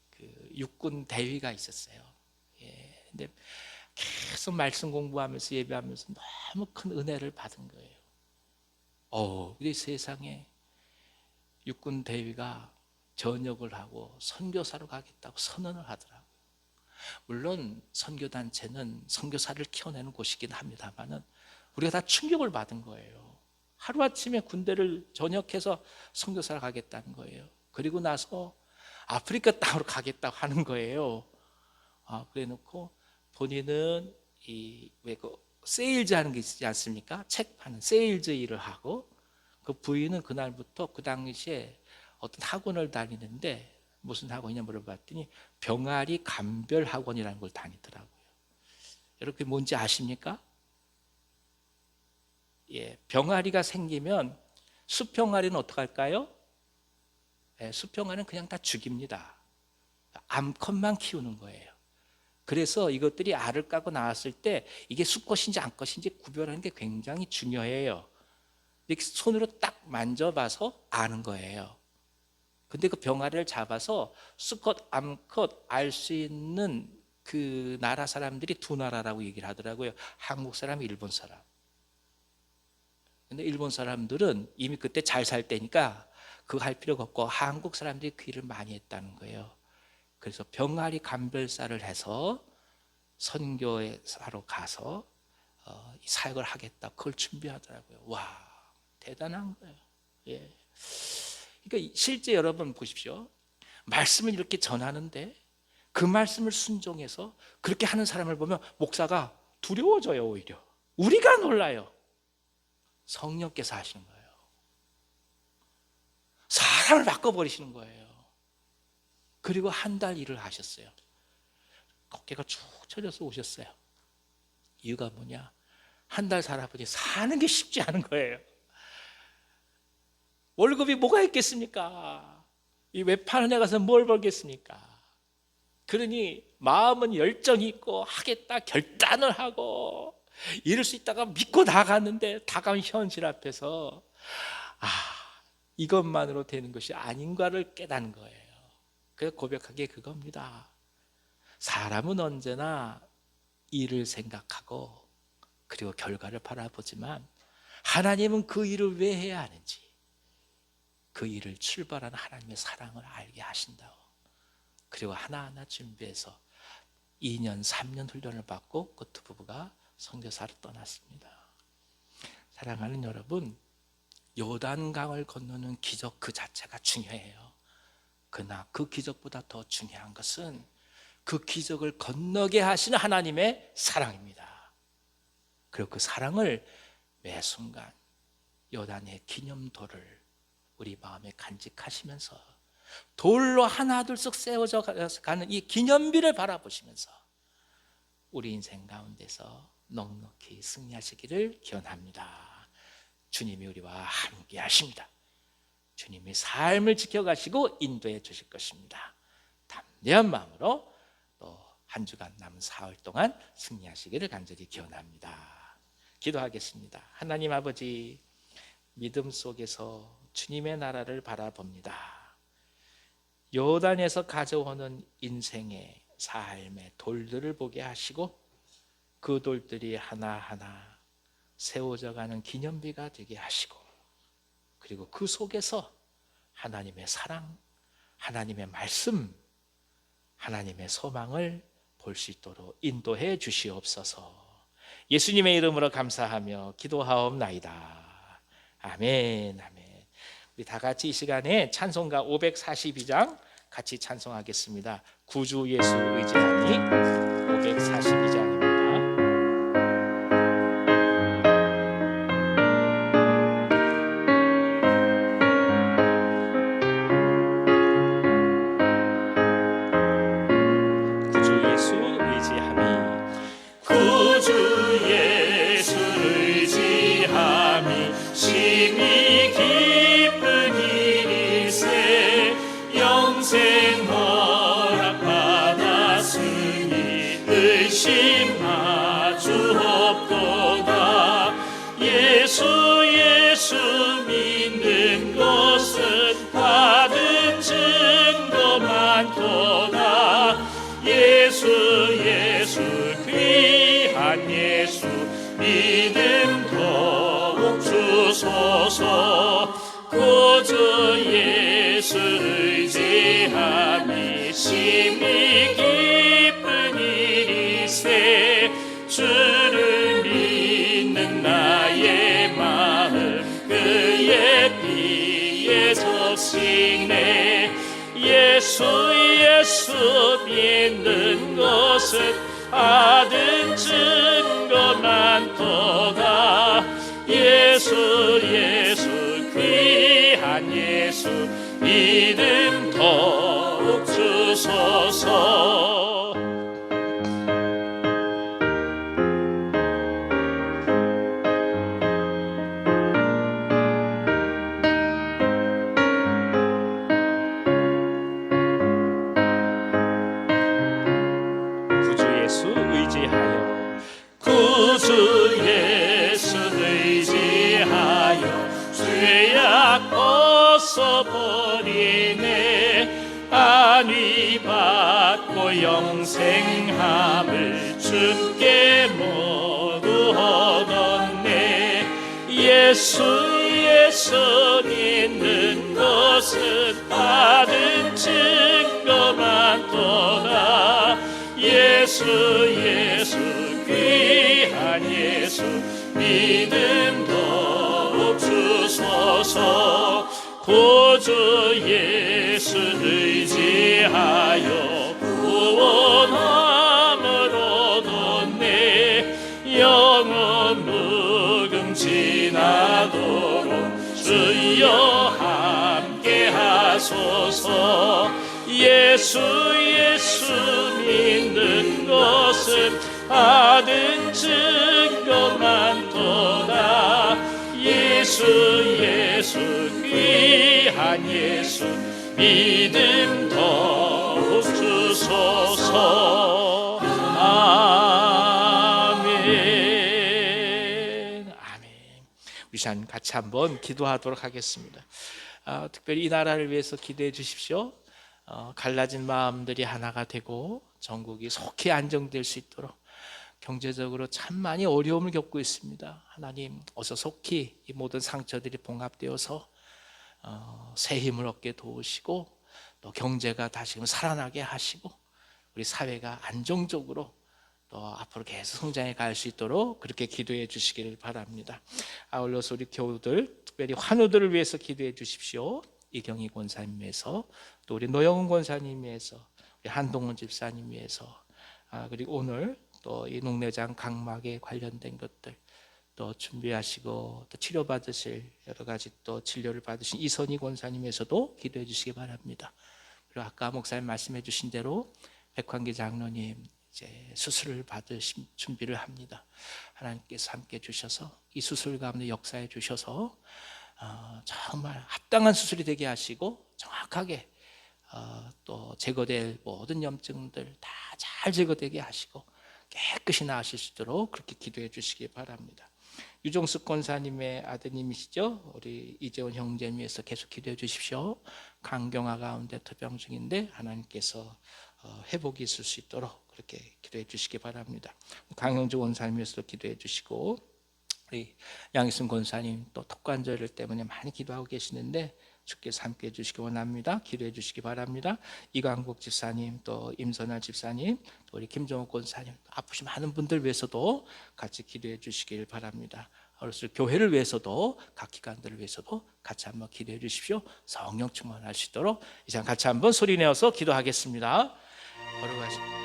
그 육군 대위가 있었어요. 근데 계속 말씀 공부하면서 예배하면서 너무 큰 은혜를 받은 거예요. 우리 세상에 육군 대위가 전역을 하고 선교사로 가겠다고 선언을 하더라고요. 물론 선교단체는 선교사를 키워내는 곳이긴 합니다만은 우리가 다 충격을 받은 거예요. 하루아침에 군대를 전역해서 선교사를 가겠다는 거예요. 그리고 나서 아프리카 땅으로 가겠다고 하는 거예요. 그래 놓고 본인은 왜 그 세일즈 하는 게 있지 않습니까? 책 파는 세일즈 일을 하고, 그 부인은 그날부터 그 당시에 어떤 학원을 다니는데 무슨 학원이냐 물어봤더니 병아리 감별 학원이라는 걸 다니더라고요. 여러분 뭔지 아십니까? 병아리가 생기면 수평아리는 어떻게 할까요? 수평아리는 그냥 다 죽입니다. 암컷만 키우는 거예요. 그래서 이것들이 알을 까고 나왔을 때 이게 수컷인지 암컷인지 구별하는 게 굉장히 중요해요. 이렇게 손으로 딱 만져봐서 아는 거예요. 근데 그 병아리를 잡아서 수컷, 암컷 알 수 있는 그 나라 사람들이 두 나라라고 얘기를 하더라고요. 한국 사람, 일본 사람. 근데 일본 사람들은 이미 그때 잘 살 때니까 그거 할 필요가 없고 한국 사람들이 그 일을 많이 했다는 거예요. 그래서 병아리 감별사를 해서 선교사로 가서 사역을 하겠다, 그걸 준비하더라고요. 와, 대단한 거예요. 그러니까 실제 여러분 보십시오. 말씀을 이렇게 전하는데 그 말씀을 순종해서 그렇게 하는 사람을 보면 목사가 두려워져요. 오히려 우리가 놀라요. 성령께서 하시는 거예요. 사람을 바꿔버리시는 거예요. 그리고 한 달 일을 하셨어요. 어깨가 쭉 처져서 오셨어요. 이유가 뭐냐? 한 달 살아보니 사는 게 쉽지 않은 거예요. 월급이 뭐가 있겠습니까? 이 외판에 가서 뭘 벌겠습니까? 그러니 마음은 열정이 있고 하겠다 결단을 하고 이럴 수 있다가 믿고 나갔는데 다가온 현실 앞에서 이것만으로 되는 것이 아닌가를 깨닫는 거예요. 그래서 고백한 게 그겁니다. 사람은 언제나 일을 생각하고 그리고 결과를 바라보지만 하나님은 그 일을 왜 해야 하는지, 그 일을 출발하는 하나님의 사랑을 알게 하신다고. 그리고 하나하나 준비해서 2년 3년 훈련을 받고 그 두 부부가 선교사로 떠났습니다. 사랑하는 여러분, 요단강을 건너는 기적 그 자체가 중요해요. 그러나 그 기적보다 더 중요한 것은 그 기적을 건너게 하시는 하나님의 사랑입니다. 그리고 그 사랑을 매 순간 요단의 기념돌을 우리 마음에 간직하시면서 돌로 하나둘씩 세워져 가는 이 기념비를 바라보시면서 우리 인생 가운데서 넉넉히 승리하시기를 기원합니다. 주님이 우리와 함께 하십니다. 주님이 삶을 지켜가시고 인도해 주실 것입니다. 담대한 마음으로 또 한 주간 남은 사흘 동안 승리하시기를 간절히 기원합니다. 기도하겠습니다. 하나님 아버지, 믿음 속에서 주님의 나라를 바라봅니다. 요단에서 가져오는 인생의 삶의 돌들을 보게 하시고 그 돌들이 하나하나 세워져 가는 기념비가 되게 하시고, 그리고 그 속에서 하나님의 사랑, 하나님의 말씀, 하나님의 소망을 볼 수 있도록 인도해 주시옵소서. 예수님의 이름으로 감사하며 기도하옵나이다. 아멘, 아멘. 우리 다 같이 이 시간에 찬송가 542장 같이 찬송하겠습니다. 구주 예수 의지하니 542장입니다. 예수 믿는 것은 받은 증거 많도다. 예수 귀한 예수 믿음 더욱 주소서. 구주 예수 의지함이 심히 기쁜 일이세. 주를 믿는 나의 마음 그의 피에 적시네. 예수 믿는 것은 받은 증거 많도다. 예수 귀한 예수 믿음 더욱 주소서. 구주 예수 의지하여 죄악 벗어버리네. 안위 받고 영생함을 주께 모두 얻었네. 예수 믿는 것은 받은 증거 많도다. 예수 귀한 예수 믿음 더욱 주소서. 구주 예수 의지하여 구원함을 얻었네. 영원 무궁지나도록 주여 함께 하소서. 예수 믿는 것은 받은 증거 많도다. 예수 귀한 예수 믿음 더욱 주소서. 아멘. 아멘. 우리 시간 같이 한번 기도하도록 하겠습니다. 특별히 이 나라를 위해서 기도해 주십시오. 갈라진 마음들이 하나가 되고 전국이 속히 안정될 수 있도록. 경제적으로 참 많이 어려움을 겪고 있습니다. 하나님 어서 속히 이 모든 상처들이 봉합되어서 새 힘을 얻게 도우시고 또 경제가 다시금 살아나게 하시고 우리 사회가 안정적으로 또 앞으로 계속 성장해 갈 수 있도록 그렇게 기도해 주시기를 바랍니다. 아울러서 우리 교우들 특별히 환우들을 위해서 기도해 주십시오. 이경희 권사님 위해서, 또 우리 노영훈 권사님 위해서, 우리 한동훈 집사님 위해서, 그리고 오늘 또 이 농내장 각막에 관련된 것들, 또 준비하시고 또 치료받으실 여러 가지 또 진료를 받으신 이선희 권사님에서도 기도해 주시기 바랍니다. 그리고 아까 목사님 말씀해 주신 대로 백환기 장로님 이제 수술을 받으실 준비를 합니다. 하나님께서 함께 주셔서 이 수술 가운데 역사해 주셔서 정말 합당한 수술이 되게 하시고 정확하게 또 제거될 모든 염증들 다 잘 제거되게 하시고 깨끗이 나으실 수 있도록 그렇게 기도해 주시기 바랍니다. 유종숙 권사님의 아드님이시죠. 우리 이재원 형제님 위해서 계속 기도해 주십시오. 강경화 가운데 투병 중인데 하나님께서 회복이 있을 수 있도록 그렇게 기도해 주시기 바랍니다. 강영주 권사님 위해서도 기도해 주시고, 우리 양희순 권사님 또 턱관절 때문에 많이 기도하고 계시는데 주께서 함께 해주시기 원합니다. 기도해 주시기 바랍니다. 이광국 집사님, 또 임선아 집사님, 또 우리 김정욱 권사님, 아프신 많은 분들 위해서도 같이 기도해 주시길 바랍니다. 그래서 교회를 위해서도 각 기관들을 위해서도 같이 한번 기도해 주십시오. 성령 충만할 수 있도록 이 시간 같이 한번 소리 내어서 기도하겠습니다. 걸어가십시오.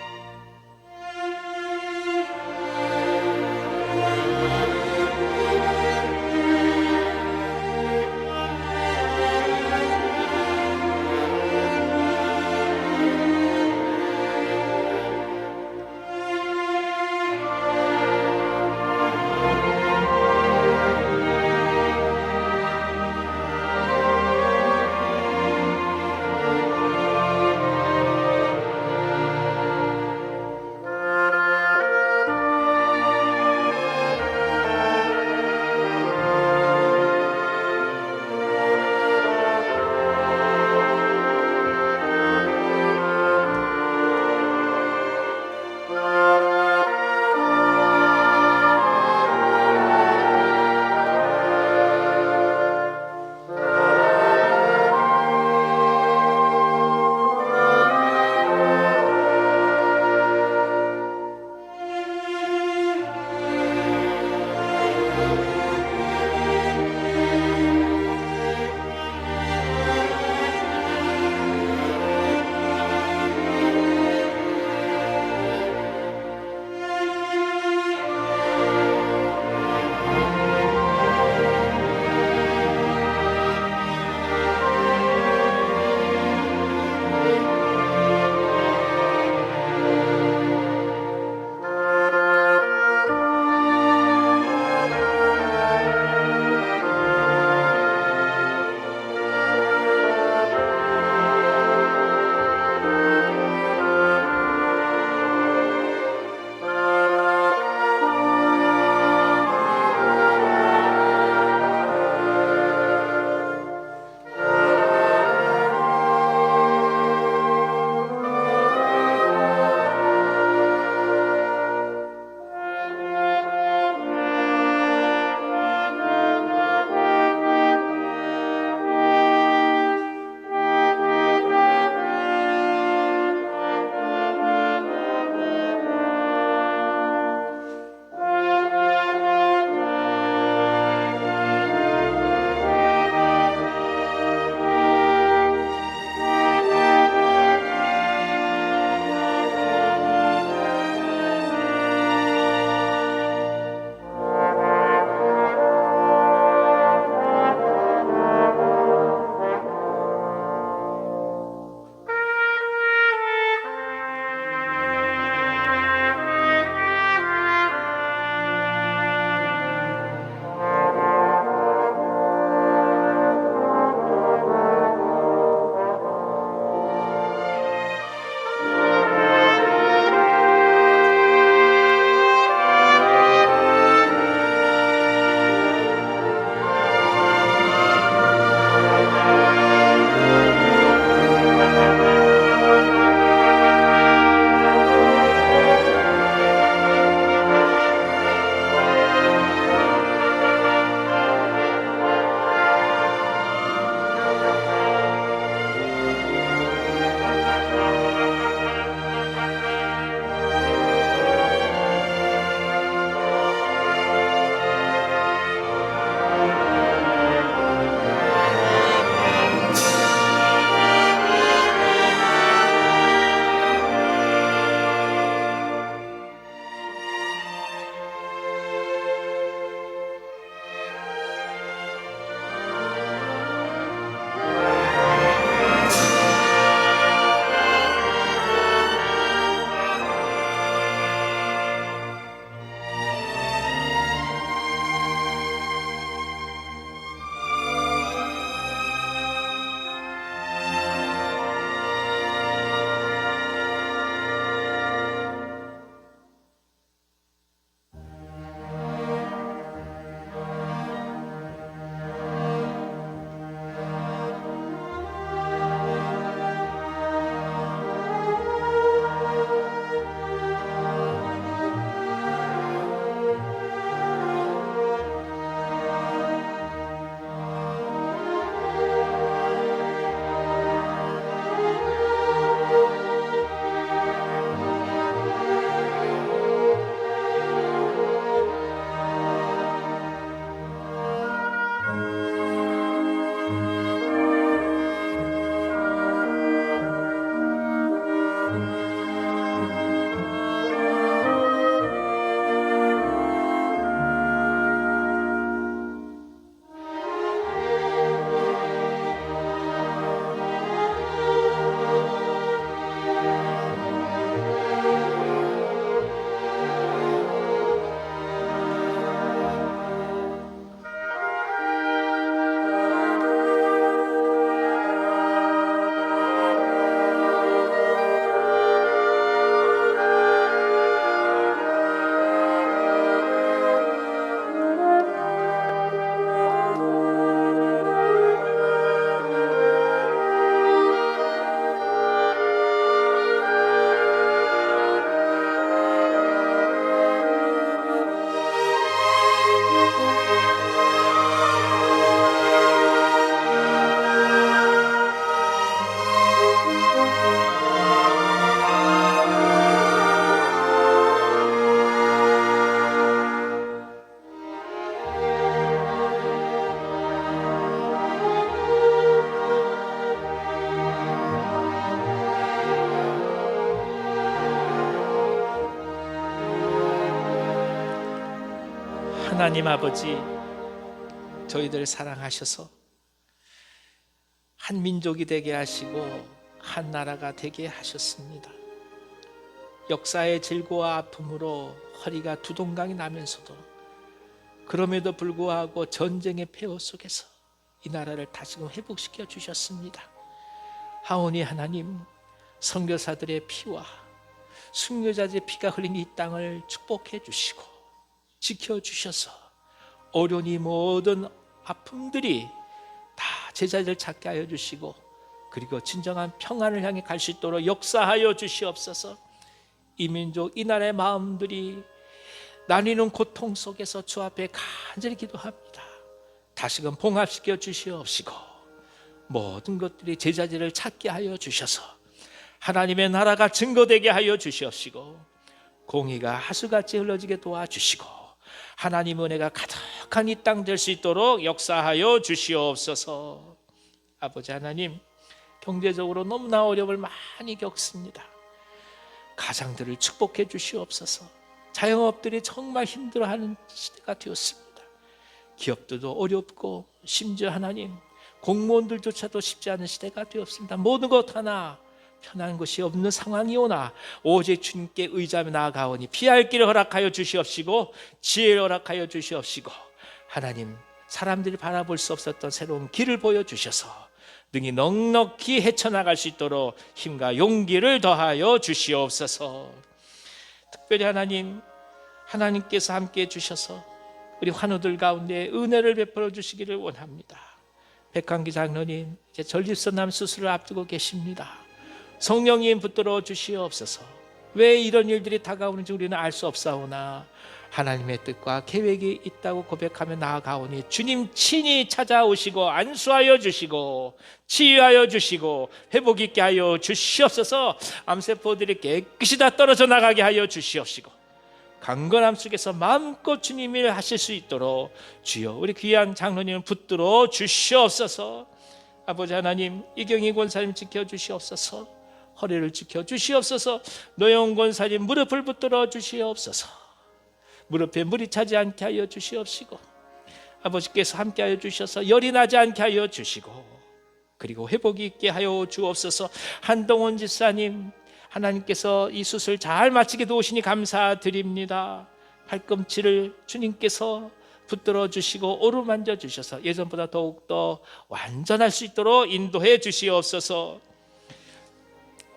하나님 아버지, 저희들 사랑하셔서 한 민족이 되게 하시고 한 나라가 되게 하셨습니다. 역사의 질고와 아픔으로 허리가 두동강이 나면서도 그럼에도 불구하고 전쟁의 폐허 속에서 이 나라를 다시금 회복시켜 주셨습니다. 하오니 하나님, 선교사들의 피와 순교자들의 피가 흘린 이 땅을 축복해 주시고 지켜주셔서 어려운 모든 아픔들이 다 제자들 찾게 하여 주시고, 그리고 진정한 평안을 향해 갈 수 있도록 역사하여 주시옵소서. 이 민족, 이 나라의 마음들이 나뉘는 고통 속에서 주 앞에 간절히 기도합니다. 다시금 봉합시켜 주시옵시고 모든 것들이 제자들을 찾게 하여 주셔서 하나님의 나라가 증거되게 하여 주시옵시고 공의가 하수같이 흘러지게 도와주시고 하나님 은혜가 가득한 이 땅 될 수 있도록 역사하여 주시옵소서. 아버지 하나님, 경제적으로 너무나 어려움을 많이 겪습니다. 가장들을 축복해 주시옵소서. 자영업들이 정말 힘들어하는 시대가 되었습니다. 기업들도 어렵고 심지어 하나님 공무원들조차도 쉽지 않은 시대가 되었습니다. 모든 것 하나 편한 것이 없는 상황이 오나 오직 주님께 의지하며 나아가오니 피할 길을 허락하여 주시옵시고 지혜를 허락하여 주시옵시고 하나님, 사람들이 바라볼 수 없었던 새로운 길을 보여주셔서 능히 넉넉히 헤쳐나갈 수 있도록 힘과 용기를 더하여 주시옵소서. 특별히 하나님, 하나님께서 함께해 주셔서 우리 환우들 가운데 은혜를 베풀어 주시기를 원합니다. 백한기 장로님, 이제 전립선암 수술을 앞두고 계십니다. 성령님 붙들어 주시옵소서. 왜 이런 일들이 다가오는지 우리는 알 수 없사오나 하나님의 뜻과 계획이 있다고 고백하며 나아가오니 주님 친히 찾아오시고 안수하여 주시고 치유하여 주시고 회복 있게 하여 주시옵소서. 암세포들이 깨끗이 다 떨어져 나가게 하여 주시옵시고 강건함 속에서 마음껏 주님 일 하실 수 있도록 주여 우리 귀한 장로님을 붙들어 주시옵소서. 아버지 하나님, 이경희 권사님 지켜주시옵소서. 허리를 지켜주시옵소서. 노영 권사님 무릎을 붙들어 주시옵소서. 무릎에 물이 차지 않게 하여 주시옵시고 아버지께서 함께 하여 주셔서 열이 나지 않게 하여 주시고 그리고 회복이 있게 하여 주옵소서. 한동원 집사님, 하나님께서 이 수술 잘 마치게 도우시니 감사드립니다. 팔꿈치를 주님께서 붙들어 주시고 오르만져 주셔서 예전보다 더욱더 완전할 수 있도록 인도해 주시옵소서.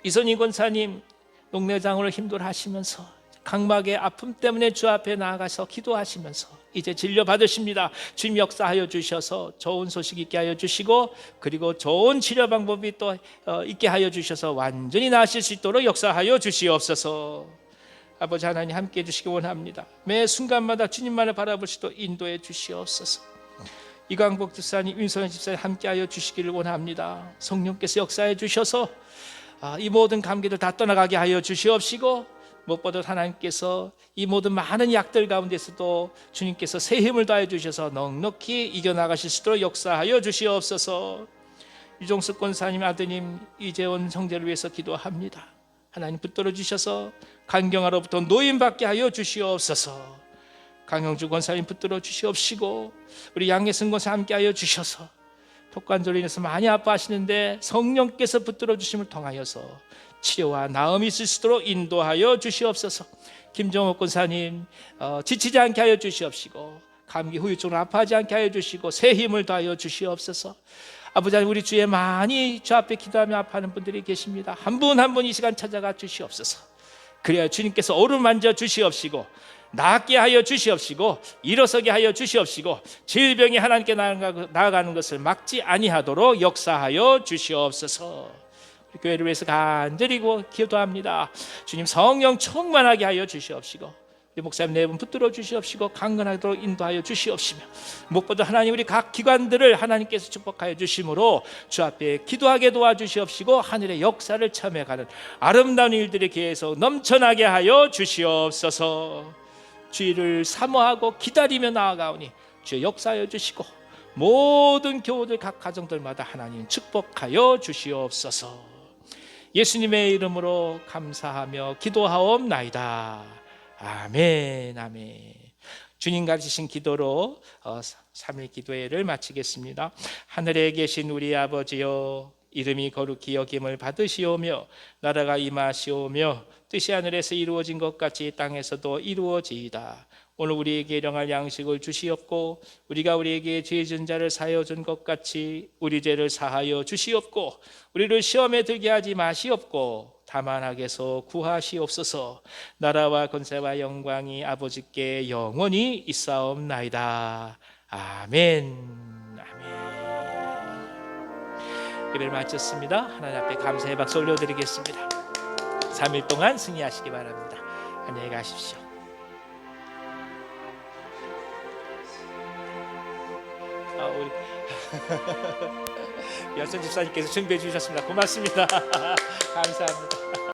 이선희 권사님, 녹내장으로 힘들어하시면서 각막의 아픔 때문에 주 앞에 나아가서 기도하시면서 이제 진료 받으십니다. 주님 역사하여 주셔서 좋은 소식 있게 하여 주시고 그리고 좋은 치료 방법이 또 있게 하여 주셔서 완전히 나으실 수 있도록 역사하여 주시옵소서. 아버지 하나님, 함께 해주시기 원합니다. 매 순간마다 주님만을 바라볼 수 있도록 인도해 주시옵소서. 이광복 집사님, 윤성현 집사님 함께 하여 주시기를 원합니다. 성령께서 역사해 주셔서 이 모든 감기들 다 떠나가게 하여 주시옵시고 무엇보다 하나님께서 이 모든 많은 약들 가운데서도 주님께서 새 힘을 더해 주셔서 넉넉히 이겨나가실 수 있도록 역사하여 주시옵소서. 유종숙 권사님 아드님 이재원 형제를 위해서 기도합니다. 하나님 붙들어 주셔서 간경화로부터 노인받게 하여 주시옵소서. 강영주 권사님 붙들어 주시옵시고 우리 양예승 권사 함께 하여 주셔서 독관절로 인해서 많이 아파하시는데 성령께서 붙들어 주심을 통하여서 치료와 나음이 있을 수 있도록 인도하여 주시옵소서. 김정옥 권사님 지치지 않게 하여 주시옵시고 감기 후유증으로 아파하지 않게 하여 주시고 새 힘을 더하여 주시옵소서. 아버지 하나님, 우리 주에 많이 주 앞에 기도하며 아파하는 분들이 계십니다. 한 분 한 분 이 시간 찾아가 주시옵소서. 그래야 주님께서 오르만져 주시옵시고 낫게 하여 주시옵시고 일어서게 하여 주시옵시고 질병이 하나님께 나아가는 것을 막지 아니하도록 역사하여 주시옵소서. 교회를 위해서 간절히 기도합니다. 주님 성령 충만하게 하여 주시옵시고 우리 목사님 네 분 붙들어 주시옵시고 강건하도록 인도하여 주시옵시며 무엇보다 하나님 우리 각 기관들을 하나님께서 축복하여 주심으로 주 앞에 기도하게 도와주시옵시고 하늘의 역사를 체험해가는 아름다운 일들이 계속 넘쳐나게 하여 주시옵소서. 주의를 사모하고 기다리며 나아가오니 주의 역사하여 주시고 모든 교우들 각 가정들마다 하나님 축복하여 주시옵소서. 예수님의 이름으로 감사하며 기도하옵나이다. 아멘, 아멘. 주님 가르치신 기도로 3일 기도회를 마치겠습니다. 하늘에 계신 우리 아버지여, 이름이 거룩히 여김을 받으시오며 나라가 임하시오며 뜻이 하늘에서 이루어진 것 같이 땅에서도 이루어지이다. 오늘 우리에게 일용할 양식을 주시옵고 우리가 우리에게 죄 지은 자를 사하여 준 것 같이 우리 죄를 사하여 주시옵고 우리를 시험에 들게 하지 마시옵고 다만 악에서 구하시옵소서. 나라와 권세와 영광이 아버지께 영원히 있사옵나이다. 아멘. 예배를 마쳤습니다. 하나님 앞에 감사의 박수 올려드리겠습니다. 3일 동안 승리하시기 바랍니다. 안녕히 가십시오. 우리 연선 집사님께서 준비해 주셨습니다. 고맙습니다. 감사합니다.